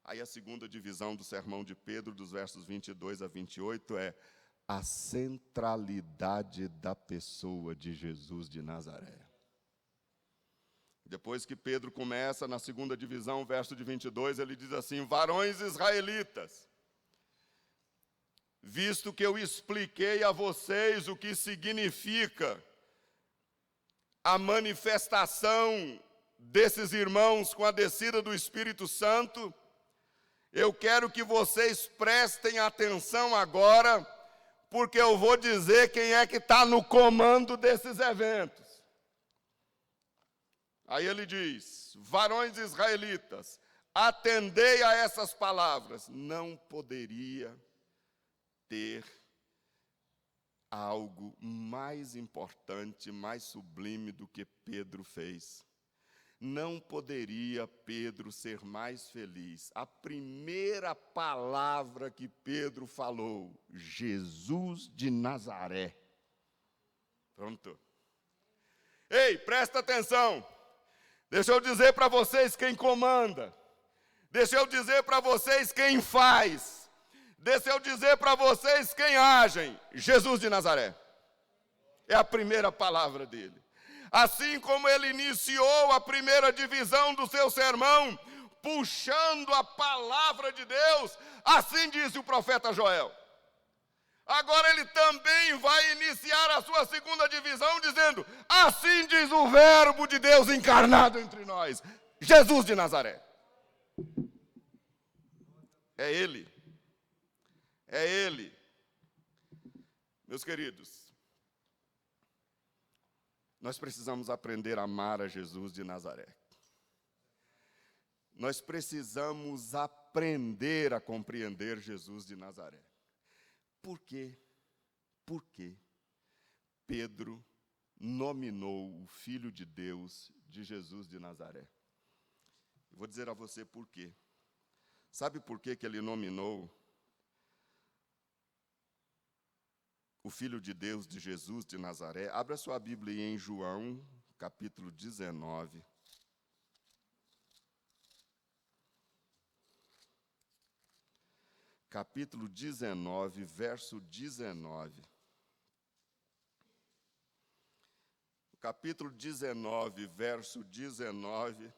Aí a segunda divisão do sermão de Pedro, dos versos 22 a 28, é a centralidade da pessoa de Jesus de Nazaré. Depois que Pedro começa, na segunda divisão, verso de 22, ele diz assim: varões israelitas, visto que eu expliquei a vocês o que significa a manifestação desses irmãos com a descida do Espírito Santo, eu quero que vocês prestem atenção agora, porque eu vou dizer quem é que está no comando desses eventos. Aí ele diz: varões israelitas, atendei a essas palavras. Não poderia ter algo mais importante, mais sublime do que Pedro fez. Não poderia Pedro ser mais feliz. A primeira palavra que Pedro falou: Jesus de Nazaré. Pronto. Ei, presta atenção. Deixa eu dizer para vocês quem comanda. Deixa eu dizer para vocês quem faz. Deixa eu dizer para vocês quem agem. Jesus de Nazaré. É a primeira palavra dele. Assim como ele iniciou a primeira divisão do seu sermão, puxando a palavra de Deus, assim disse o profeta Joel. Agora ele também vai iniciar a sua segunda divisão, dizendo: assim diz o verbo de Deus encarnado entre nós, Jesus de Nazaré. É ele. É ele. Meus queridos, nós precisamos aprender a amar a Jesus de Nazaré. Nós precisamos aprender a compreender Jesus de Nazaré. Por quê? Por quê? Pedro nominou o Filho de Deus de Jesus de Nazaré. Eu vou dizer a você por quê. Sabe por que ele nominou o Filho de Deus de Jesus de Nazaré? Abra sua Bíblia em João, capítulo 19. Capítulo 19, verso 19. Capítulo 19, verso 19,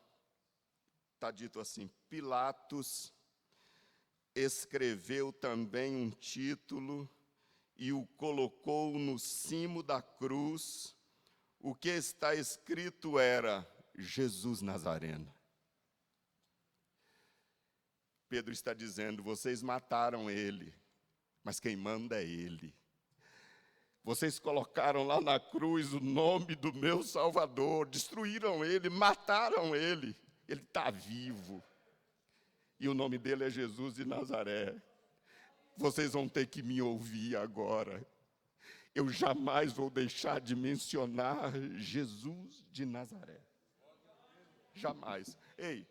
está dito assim: Pilatos escreveu também um título e o colocou no cimo da cruz. O que está escrito era: Jesus Nazareno. Pedro está dizendo: vocês mataram ele, mas quem manda é ele. Vocês colocaram lá na cruz o nome do meu Salvador, destruíram ele, mataram ele. Ele está vivo. E o nome dele é Jesus de Nazaré. Vocês vão ter que me ouvir agora. Eu jamais vou deixar de mencionar Jesus de Nazaré. Jamais. Ei,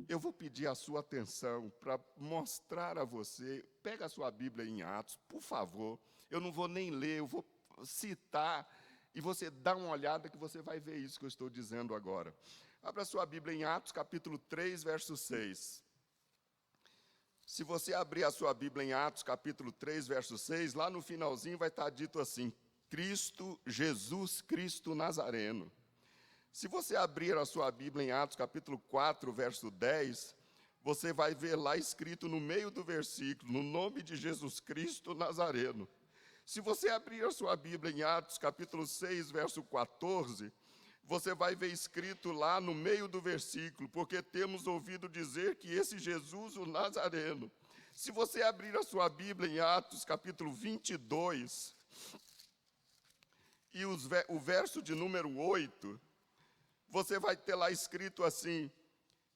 eu vou pedir a sua atenção para mostrar a você. Pega a sua Bíblia em Atos, por favor. Eu não vou nem ler, eu vou citar, e você dá uma olhada que você vai ver isso que eu estou dizendo agora. Abra a sua Bíblia em Atos, capítulo 3, verso 6. Se você abrir a sua Bíblia em Atos, capítulo 3, verso 6, lá no finalzinho vai estar dito assim: Cristo, Jesus Cristo Nazareno. Se você abrir a sua Bíblia em Atos, capítulo 4, verso 10, você vai ver lá escrito no meio do versículo: no nome de Jesus Cristo Nazareno. Se você abrir a sua Bíblia em Atos, capítulo 6, verso 14, você vai ver escrito lá no meio do versículo: porque temos ouvido dizer que esse Jesus, o Nazareno. Se você abrir a sua Bíblia em Atos, capítulo 22, e o verso de número 8, você vai ter lá escrito assim: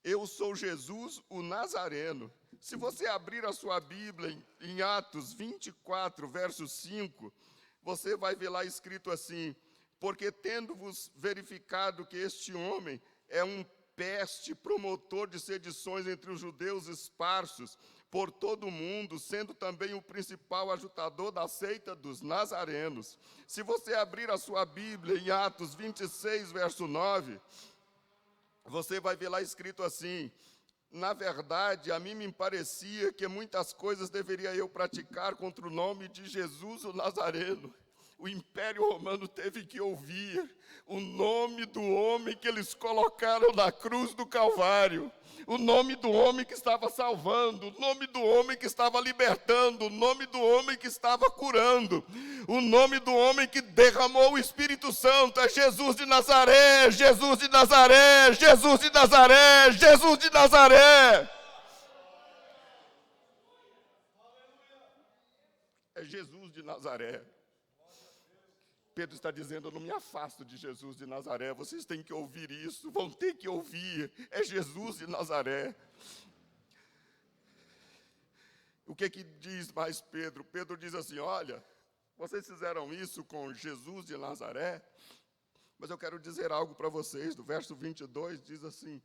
eu sou Jesus, o Nazareno. Se você abrir a sua Bíblia em Atos 24, verso 5, você vai ver lá escrito assim: porque tendo-vos verificado que este homem é um peste promotor de sedições entre os judeus esparsos por todo o mundo, sendo também o principal agitador da seita dos nazarenos. Se você abrir a sua Bíblia em Atos 26, verso 9, você vai ver lá escrito assim: na verdade, a mim me parecia que muitas coisas deveria eu praticar contra o nome de Jesus o Nazareno. O Império Romano teve que ouvir o nome do homem que eles colocaram na cruz do Calvário, o nome do homem que estava salvando, o nome do homem que estava libertando, o nome do homem que estava curando, o nome do homem que derramou o Espírito Santo. É Jesus de Nazaré, Jesus de Nazaré, Jesus de Nazaré, Jesus de Nazaré. É Jesus de Nazaré. Pedro está dizendo: eu não me afasto de Jesus de Nazaré. Vocês têm que ouvir isso, vão ter que ouvir. É Jesus de Nazaré. O que diz mais Pedro? Pedro diz assim: olha, vocês fizeram isso com Jesus de Nazaré, mas eu quero dizer algo para vocês. Do verso 22 diz assim,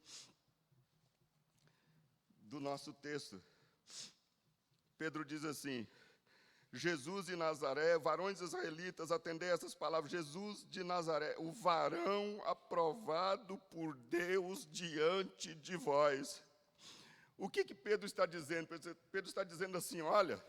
do nosso texto, Pedro diz assim: Jesus de Nazaré, varões israelitas, atendei a essas palavras. Jesus de Nazaré, o varão aprovado por Deus diante de vós. O que Pedro está dizendo? Pedro está dizendo assim: olha,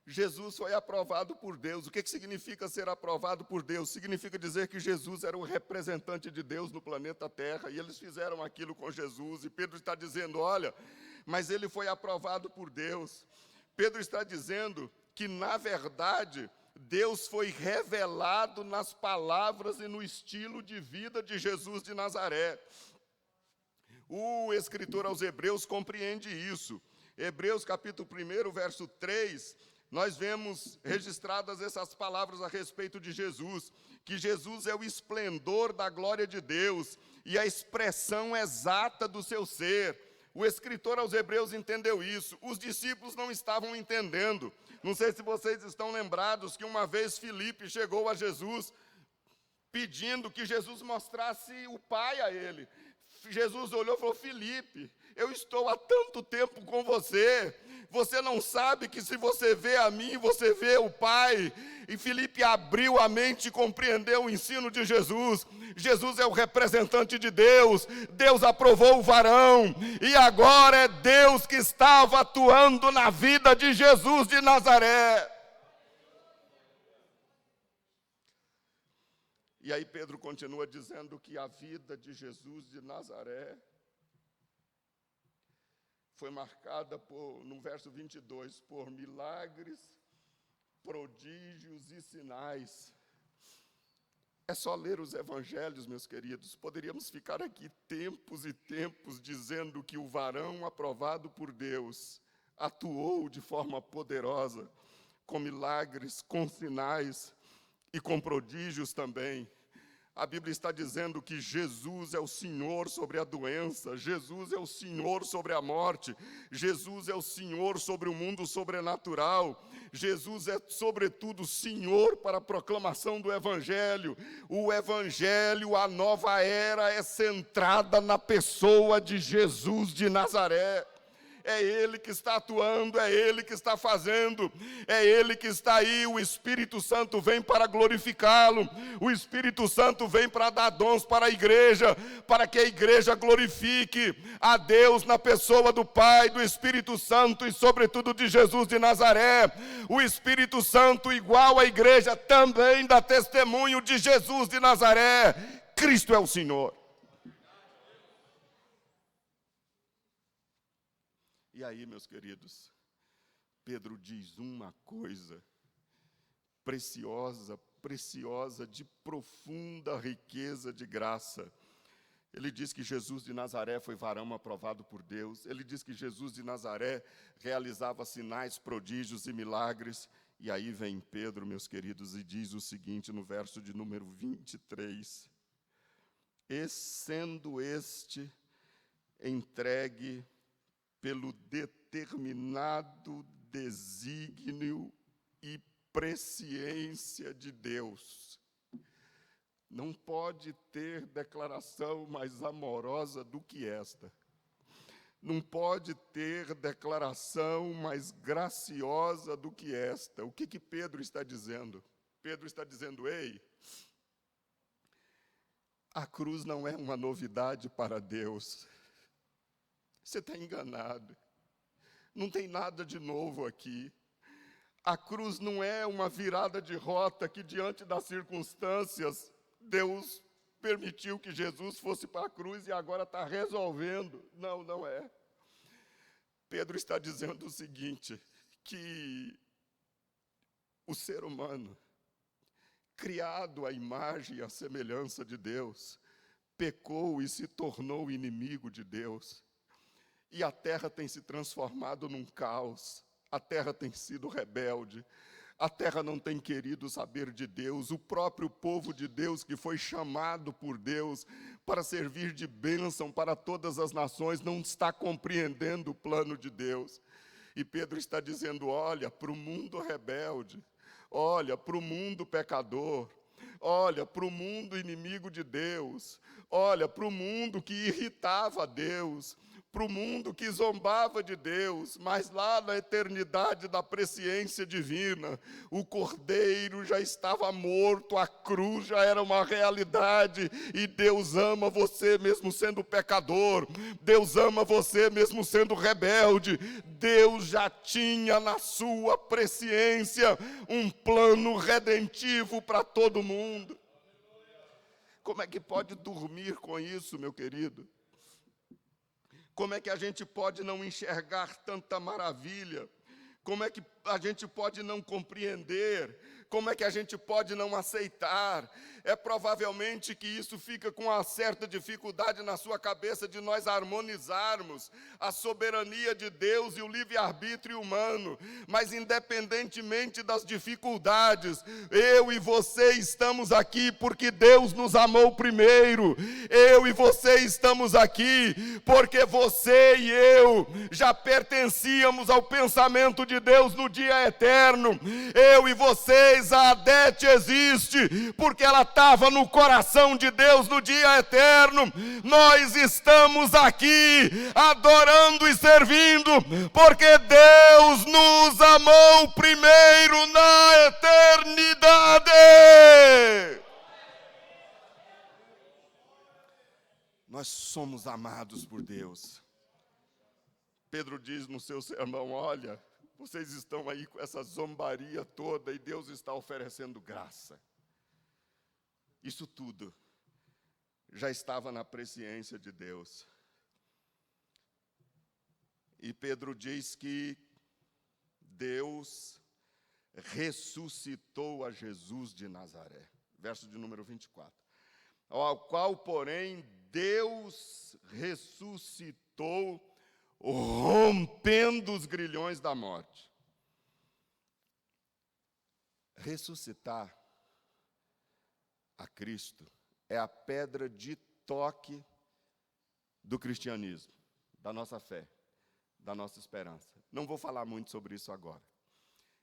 Jesus foi aprovado por Deus. O que significa ser aprovado por Deus? Significa dizer que Jesus era o representante de Deus no planeta Terra, e eles fizeram aquilo com Jesus. E Pedro está dizendo: olha, mas ele foi aprovado por Deus. Pedro está dizendo que, na verdade, Deus foi revelado nas palavras e no estilo de vida de Jesus de Nazaré. O escritor aos Hebreus compreende isso. Hebreus capítulo 1, verso 3, nós vemos registradas essas palavras a respeito de Jesus, que Jesus é o esplendor da glória de Deus e a expressão exata do seu ser. O escritor aos Hebreus entendeu isso, os discípulos não estavam entendendo. Não sei se vocês estão lembrados que uma vez Filipe chegou a Jesus pedindo que Jesus mostrasse o Pai a ele. Jesus olhou e falou: Filipe, eu estou há tanto tempo com você, você não sabe que se você vê a mim, você vê o Pai? E Filipe abriu a mente e compreendeu o ensino de Jesus. Jesus é o representante de Deus, Deus aprovou o varão, e agora é Deus que estava atuando na vida de Jesus de Nazaré. E aí Pedro continua dizendo que a vida de Jesus de Nazaré foi marcada no verso 22, por milagres, prodígios e sinais. É só ler os evangelhos, meus queridos. Poderíamos ficar aqui tempos e tempos dizendo que o varão aprovado por Deus atuou de forma poderosa, com milagres, com sinais e com prodígios também. A Bíblia está dizendo que Jesus é o Senhor sobre a doença, Jesus é o Senhor sobre a morte, Jesus é o Senhor sobre o mundo sobrenatural, Jesus é, sobretudo, Senhor para a proclamação do Evangelho. O Evangelho, a nova era, é centrada na pessoa de Jesus de Nazaré. É Ele que está atuando, é Ele que está fazendo, é Ele que está aí. O Espírito Santo vem para glorificá-lo, o Espírito Santo vem para dar dons para a igreja, para que a igreja glorifique a Deus na pessoa do Pai, do Espírito Santo e sobretudo de Jesus de Nazaré. O Espírito Santo, igual à igreja, também dá testemunho de Jesus de Nazaré. Cristo é o Senhor. E aí, meus queridos, Pedro diz uma coisa preciosa, preciosa, de profunda riqueza de graça. Ele diz que Jesus de Nazaré foi varão aprovado por Deus. Ele diz que Jesus de Nazaré realizava sinais, prodígios e milagres. E aí vem Pedro, meus queridos, e diz o seguinte no verso de número 23. E sendo este entregue pelo determinado desígnio e presciência de Deus. Não pode ter declaração mais amorosa do que esta. Não pode ter declaração mais graciosa do que esta. O que Pedro está dizendo? Pedro está dizendo, ei, a cruz não é uma novidade para Deus. Você está enganado. Não tem nada de novo aqui. A cruz não é uma virada de rota que, diante das circunstâncias, Deus permitiu que Jesus fosse para a cruz e agora está resolvendo. Não, não é. Pedro está dizendo o seguinte, que o ser humano, criado à imagem e à semelhança de Deus, pecou e se tornou inimigo de Deus. E a terra tem se transformado num caos, a terra tem sido rebelde, a terra não tem querido saber de Deus, o próprio povo de Deus que foi chamado por Deus para servir de bênção para todas as nações, não está compreendendo o plano de Deus. E Pedro está dizendo, olha para o mundo rebelde, olha para o mundo pecador, olha para o mundo inimigo de Deus, olha para o mundo que irritava a Deus, para o mundo que zombava de Deus, mas lá na eternidade da presciência divina, o Cordeiro já estava morto, a cruz já era uma realidade, e Deus ama você mesmo sendo pecador, Deus ama você mesmo sendo rebelde, Deus já tinha na sua presciência um plano redentivo para todo mundo. Como é que pode dormir com isso, meu querido? Como é que a gente pode não enxergar tanta maravilha? Como é que a gente pode não compreender? Como é que a gente pode não aceitar? É provavelmente que isso fica com uma certa dificuldade na sua cabeça de nós harmonizarmos a soberania de Deus e o livre-arbítrio humano. Mas independentemente das dificuldades, eu e você estamos aqui porque Deus nos amou primeiro. Eu e você estamos aqui porque você e eu já pertencíamos ao pensamento de Deus no dia eterno. Eu e vocês, a Adete existe porque ela estava no coração de Deus no dia eterno. Nós estamos aqui adorando e servindo porque Deus nos amou primeiro na eternidade. Nós somos amados por Deus. Pedro diz no seu sermão, olha, vocês estão aí com essa zombaria toda e Deus está oferecendo graça. Isso tudo já estava na presciência de Deus. E Pedro diz que Deus ressuscitou a Jesus de Nazaré. Verso de número 24. Ao qual, porém, Deus ressuscitou, rompendo os grilhões da morte. Ressuscitar a Cristo é a pedra de toque do cristianismo, da nossa fé, da nossa esperança. Não vou falar muito sobre isso agora.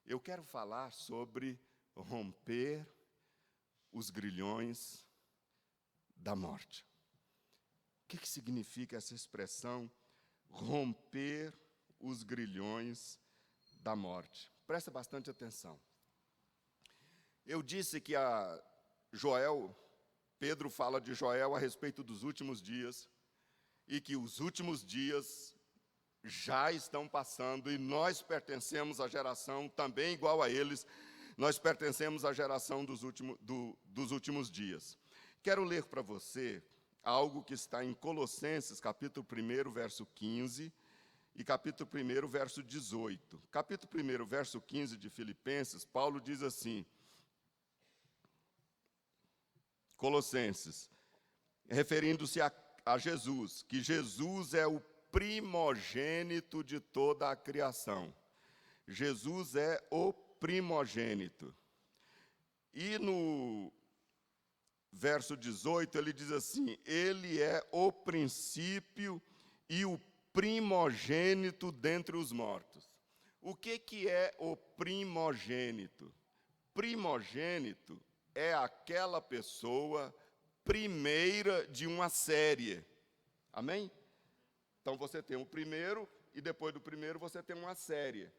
Eu quero falar sobre romper os grilhões da morte. O que significa essa expressão, romper os grilhões da morte? Presta bastante atenção. Eu disse que Pedro fala de Joel a respeito dos últimos dias, e que os últimos dias já estão passando, e nós pertencemos à geração também igual a eles, nós pertencemos à geração dos últimos dias. Quero ler para você algo que está em Colossenses, capítulo 1, verso 15, e capítulo 1, verso 18. Capítulo 1, verso 15 de Filipenses, Paulo diz assim, Colossenses, referindo-se a Jesus, que Jesus é o primogênito de toda a criação. Jesus é o primogênito. E no verso 18, ele diz assim, ele é o princípio e o primogênito dentre os mortos. O que é o primogênito? Primogênito é aquela pessoa primeira de uma série. Amém? Então você tem o primeiro e depois do primeiro você tem uma série.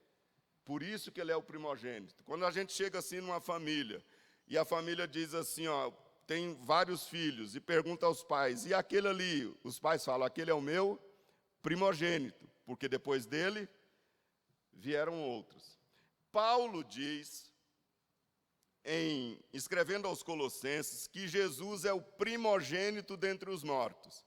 Por isso que ele é o primogênito. Quando a gente chega assim numa família e a família diz assim, ó, tem vários filhos e pergunta aos pais, e aquele ali? Os pais falam, aquele é o meu primogênito, porque depois dele vieram outros. Paulo diz, escrevendo aos Colossenses, que Jesus é o primogênito dentre os mortos.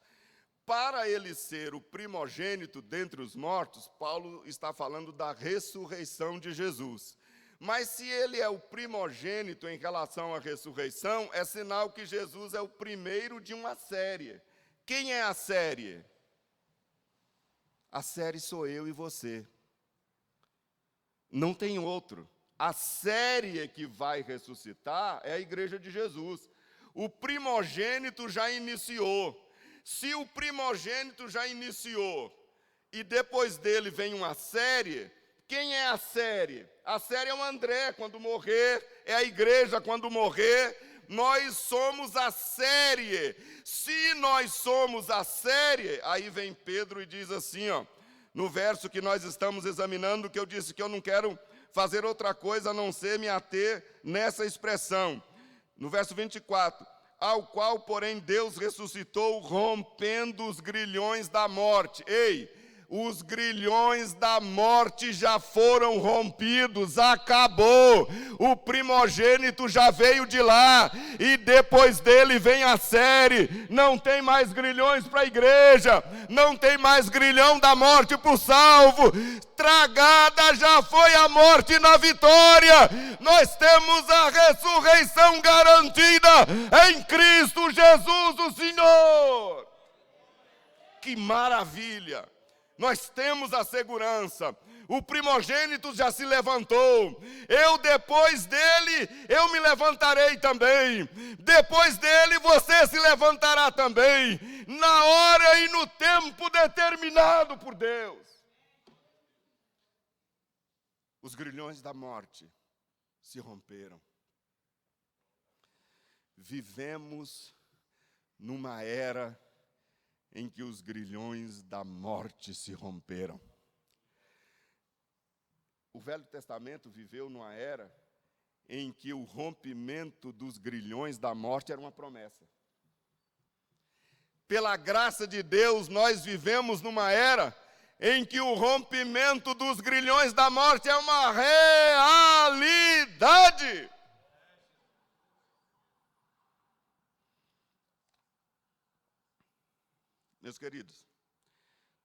Para ele ser o primogênito dentre os mortos, Paulo está falando da ressurreição de Jesus. Mas se ele é o primogênito em relação à ressurreição, é sinal que Jesus é o primeiro de uma série. Quem é a série? A série sou eu e você. Não tem outro. A série que vai ressuscitar é a igreja de Jesus. O primogênito já iniciou. Se o primogênito já iniciou e depois dele vem uma série, quem é a série? A série é o André quando morrer, é a igreja quando morrer. Nós somos a série. Se nós somos a série, aí vem Pedro e diz assim, ó, no verso que nós estamos examinando, que eu disse que eu não quero fazer outra coisa a não ser me ater nessa expressão. No verso 24, ao qual, porém, Deus ressuscitou, rompendo os grilhões da morte. Ei, os grilhões da morte já foram rompidos, acabou. O primogênito já veio de lá, e depois dele vem a série. Não tem mais grilhões para a igreja, não tem mais grilhão da morte para o salvo. Tragada já foi a morte na vitória. Nós temos a ressurreição garantida em Cristo Jesus, o Senhor. Que maravilha! Nós temos a segurança. O primogênito já se levantou. Eu depois dele, eu me levantarei também. Depois dele, você se levantará também. Na hora e no tempo determinado por Deus. Os grilhões da morte se romperam. Vivemos numa era em que os grilhões da morte se romperam. O Velho Testamento viveu numa era em que o rompimento dos grilhões da morte era uma promessa. Pela graça de Deus, nós vivemos numa era em que o rompimento dos grilhões da morte é uma realidade. Meus queridos,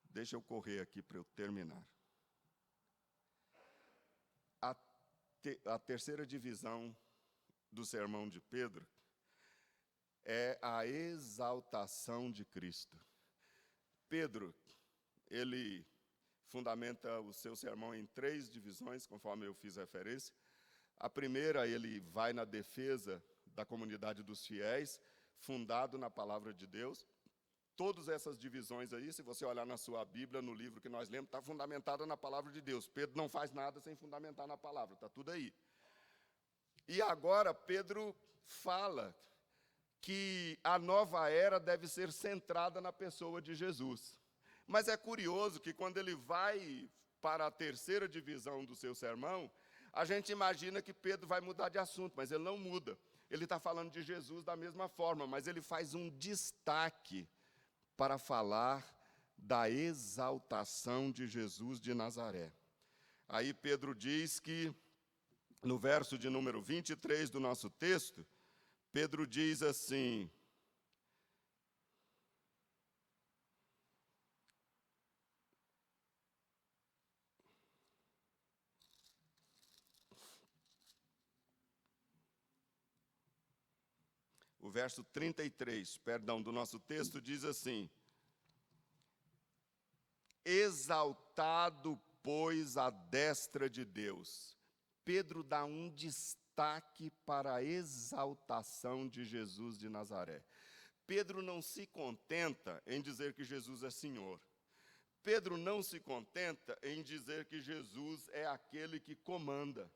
deixa eu correr aqui para eu terminar. A terceira divisão do sermão de Pedro é a exaltação de Cristo. Pedro, ele fundamenta o seu sermão em 3 divisões, conforme eu fiz referência. A primeira, ele vai na defesa da comunidade dos fiéis, fundado na palavra de Deus. Todas essas divisões aí, se você olhar na sua Bíblia, no livro que nós lemos, está fundamentada na palavra de Deus. Pedro não faz nada sem fundamentar na palavra, está tudo aí. E agora Pedro fala que a nova era deve ser centrada na pessoa de Jesus. Mas é curioso que quando ele vai para a terceira divisão do seu sermão, a gente imagina que Pedro vai mudar de assunto, mas ele não muda. Ele está falando de Jesus da mesma forma, mas ele faz um destaque para falar da exaltação de Jesus de Nazaré. Aí Pedro diz que, no verso de número 23 do nosso texto, Pedro diz assim: o verso 33, do nosso texto diz assim: exaltado, pois, à destra de Deus. Pedro dá um destaque para a exaltação de Jesus de Nazaré. Pedro não se contenta em dizer que Jesus é Senhor. Pedro não se contenta em dizer que Jesus é aquele que comanda.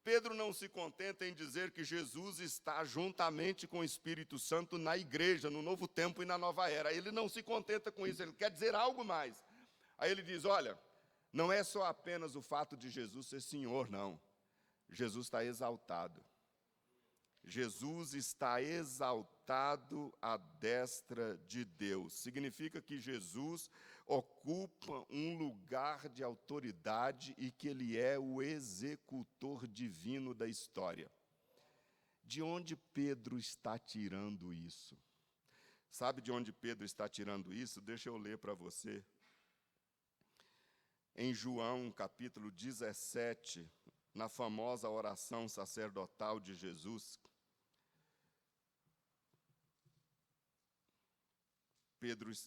Pedro não se contenta em dizer que Jesus está juntamente com o Espírito Santo na igreja, no novo tempo e na nova era. Ele não se contenta com isso, ele quer dizer algo mais. Aí ele diz, olha, não é só apenas o fato de Jesus ser Senhor, não. Jesus está exaltado. Jesus está exaltado à destra de Deus. Significa que Jesus ocupa um lugar de autoridade e que ele é o executor divino da história. De onde Pedro está tirando isso? Sabe de onde Pedro está tirando isso? Deixa eu ler para você. Em João, capítulo 17, na famosa oração sacerdotal de Jesus,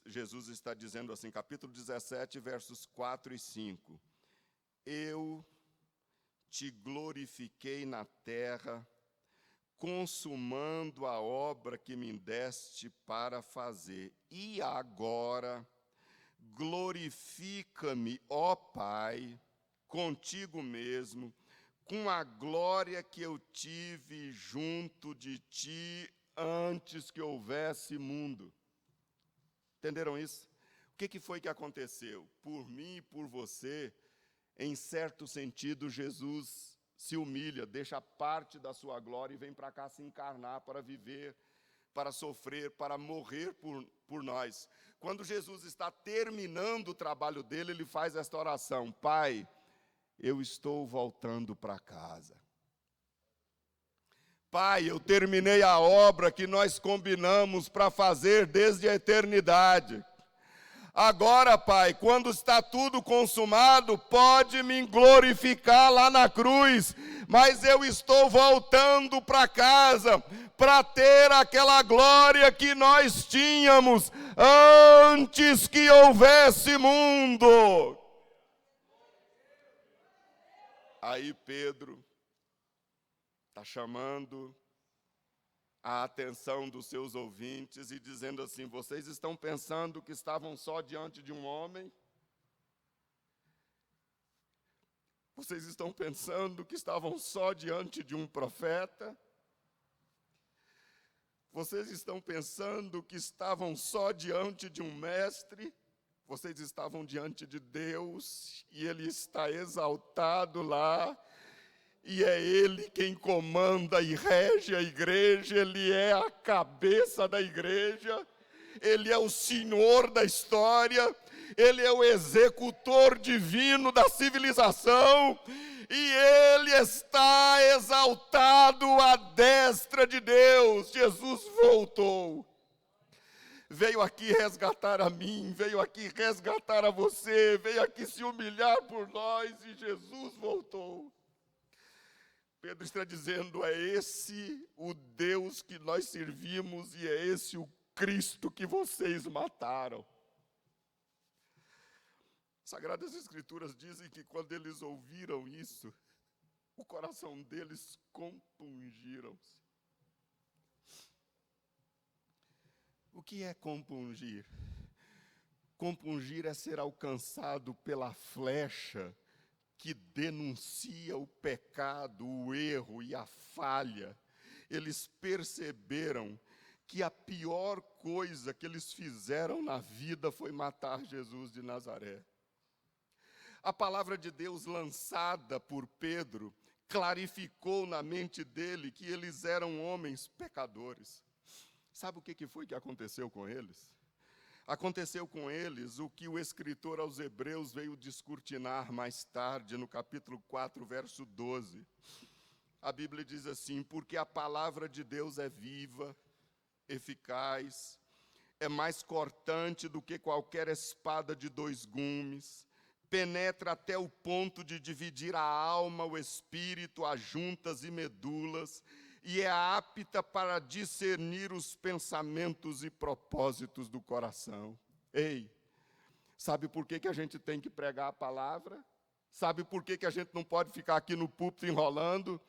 Jesus está dizendo assim, capítulo 17, versos 4 e 5. Eu te glorifiquei na terra, consumando a obra que me deste para fazer. E agora, glorifica-me, ó Pai, contigo mesmo, com a glória que eu tive junto de ti antes que houvesse mundo. Entenderam isso? O que foi que aconteceu? Por mim e por você, em certo sentido, Jesus se humilha, deixa parte da sua glória e vem para cá se encarnar para viver, para sofrer, para morrer por nós. Quando Jesus está terminando o trabalho dele, ele faz esta oração: Pai, eu estou voltando para casa. Pai, eu terminei a obra que nós combinamos para fazer desde a eternidade. Agora, Pai, quando está tudo consumado, pode me glorificar lá na cruz, mas eu estou voltando para casa para ter aquela glória que nós tínhamos antes que houvesse mundo. Aí Pedro está chamando a atenção dos seus ouvintes e dizendo assim: vocês estão pensando que estavam só diante de um homem? Vocês estão pensando que estavam só diante de um profeta? Vocês estão pensando que estavam só diante de um mestre? Vocês estavam diante de Deus e Ele está exaltado lá. E é Ele quem comanda e rege a igreja, Ele é a cabeça da igreja, Ele é o Senhor da história, Ele é o executor divino da civilização, e Ele está exaltado à destra de Deus. Jesus voltou. Veio aqui resgatar a mim, veio aqui resgatar a você, veio aqui se humilhar por nós, e Jesus voltou. Pedro está dizendo, é esse o Deus que nós servimos e é esse o Cristo que vocês mataram. Sagradas Escrituras dizem que quando eles ouviram isso, o coração deles compungiram-se. O que é compungir? Compungir é ser alcançado pela flecha que denuncia o pecado, o erro e a falha. Eles perceberam que a pior coisa que eles fizeram na vida foi matar Jesus de Nazaré. A palavra de Deus lançada por Pedro clarificou na mente dele que eles eram homens pecadores. Sabe o que foi que aconteceu com eles? Aconteceu com eles o que o escritor aos Hebreus veio descortinar mais tarde, no capítulo 4, verso 12. A Bíblia diz assim: porque a palavra de Deus é viva, eficaz, é mais cortante do que qualquer espada de 2 gumes, penetra até o ponto de dividir a alma, o espírito, as juntas e medulas, e é apta para discernir os pensamentos e propósitos do coração. Ei, sabe por que a gente tem que pregar a palavra? Sabe por que a gente não pode ficar aqui no púlpito enrolando?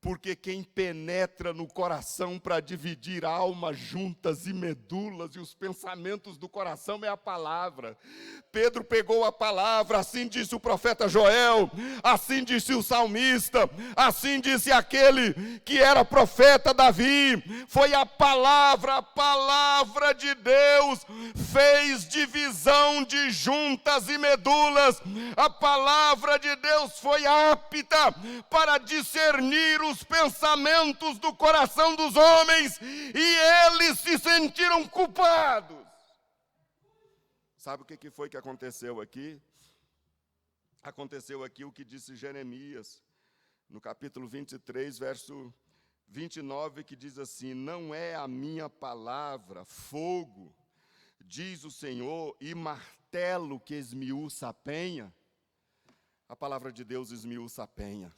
Porque quem penetra no coração para dividir almas juntas e medulas e os pensamentos do coração é a palavra. Pedro pegou a palavra, assim disse o profeta Joel, assim disse o salmista, assim disse aquele que era profeta Davi. Foi a palavra de Deus fez divisão de juntas e medulas. A palavra de Deus foi apta para discernir os pensamentos do coração dos homens, e eles se sentiram culpados. Sabe o que foi que aconteceu aqui? Aconteceu aqui o que disse Jeremias, no capítulo 23, verso 29, que diz assim: não é a minha palavra fogo, diz o Senhor, e martelo que esmiuça a penha? A palavra de Deus esmiuça a penha.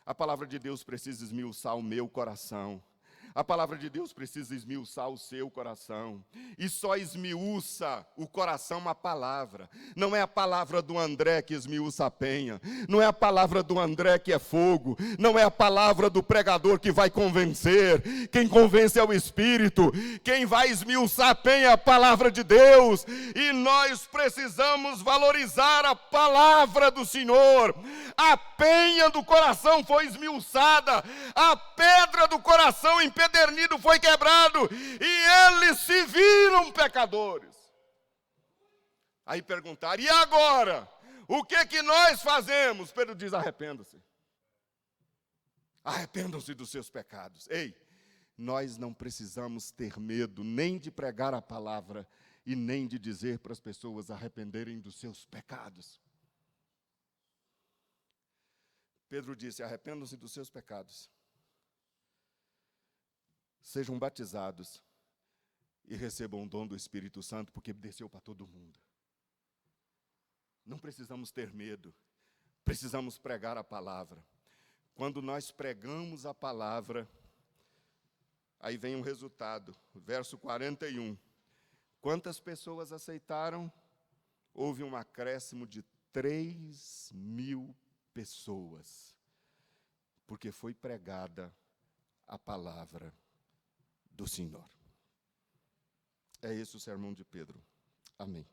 A palavra de Deus precisa esmiuçar o meu coração. A palavra de Deus precisa esmiuçar o seu coração. E só esmiuça o coração a palavra. Não é a palavra do André que esmiuça a penha. Não é a palavra do André que é fogo. Não é a palavra do pregador que vai convencer. Quem convence é o Espírito. Quem vai esmiuçar a penha é a palavra de Deus. E nós precisamos valorizar a palavra do Senhor. A penha do coração foi esmiuçada. A pedra do coração empedernido foi quebrado, e eles se viram pecadores. Aí perguntaram: e agora? O que nós fazemos? Pedro diz: arrependam-se. Arrependam-se dos seus pecados. Ei, nós não precisamos ter medo nem de pregar a palavra e nem de dizer para as pessoas arrependerem dos seus pecados. Pedro disse: arrependam-se dos seus pecados. Sejam batizados e recebam o dom do Espírito Santo, porque desceu para todo mundo. Não precisamos ter medo, precisamos pregar a palavra. Quando nós pregamos a palavra, aí vem um resultado, verso 41. Quantas pessoas aceitaram? Houve um acréscimo de 3.000 pessoas, porque foi pregada a palavra do Senhor. É esse o sermão de Pedro. Amém.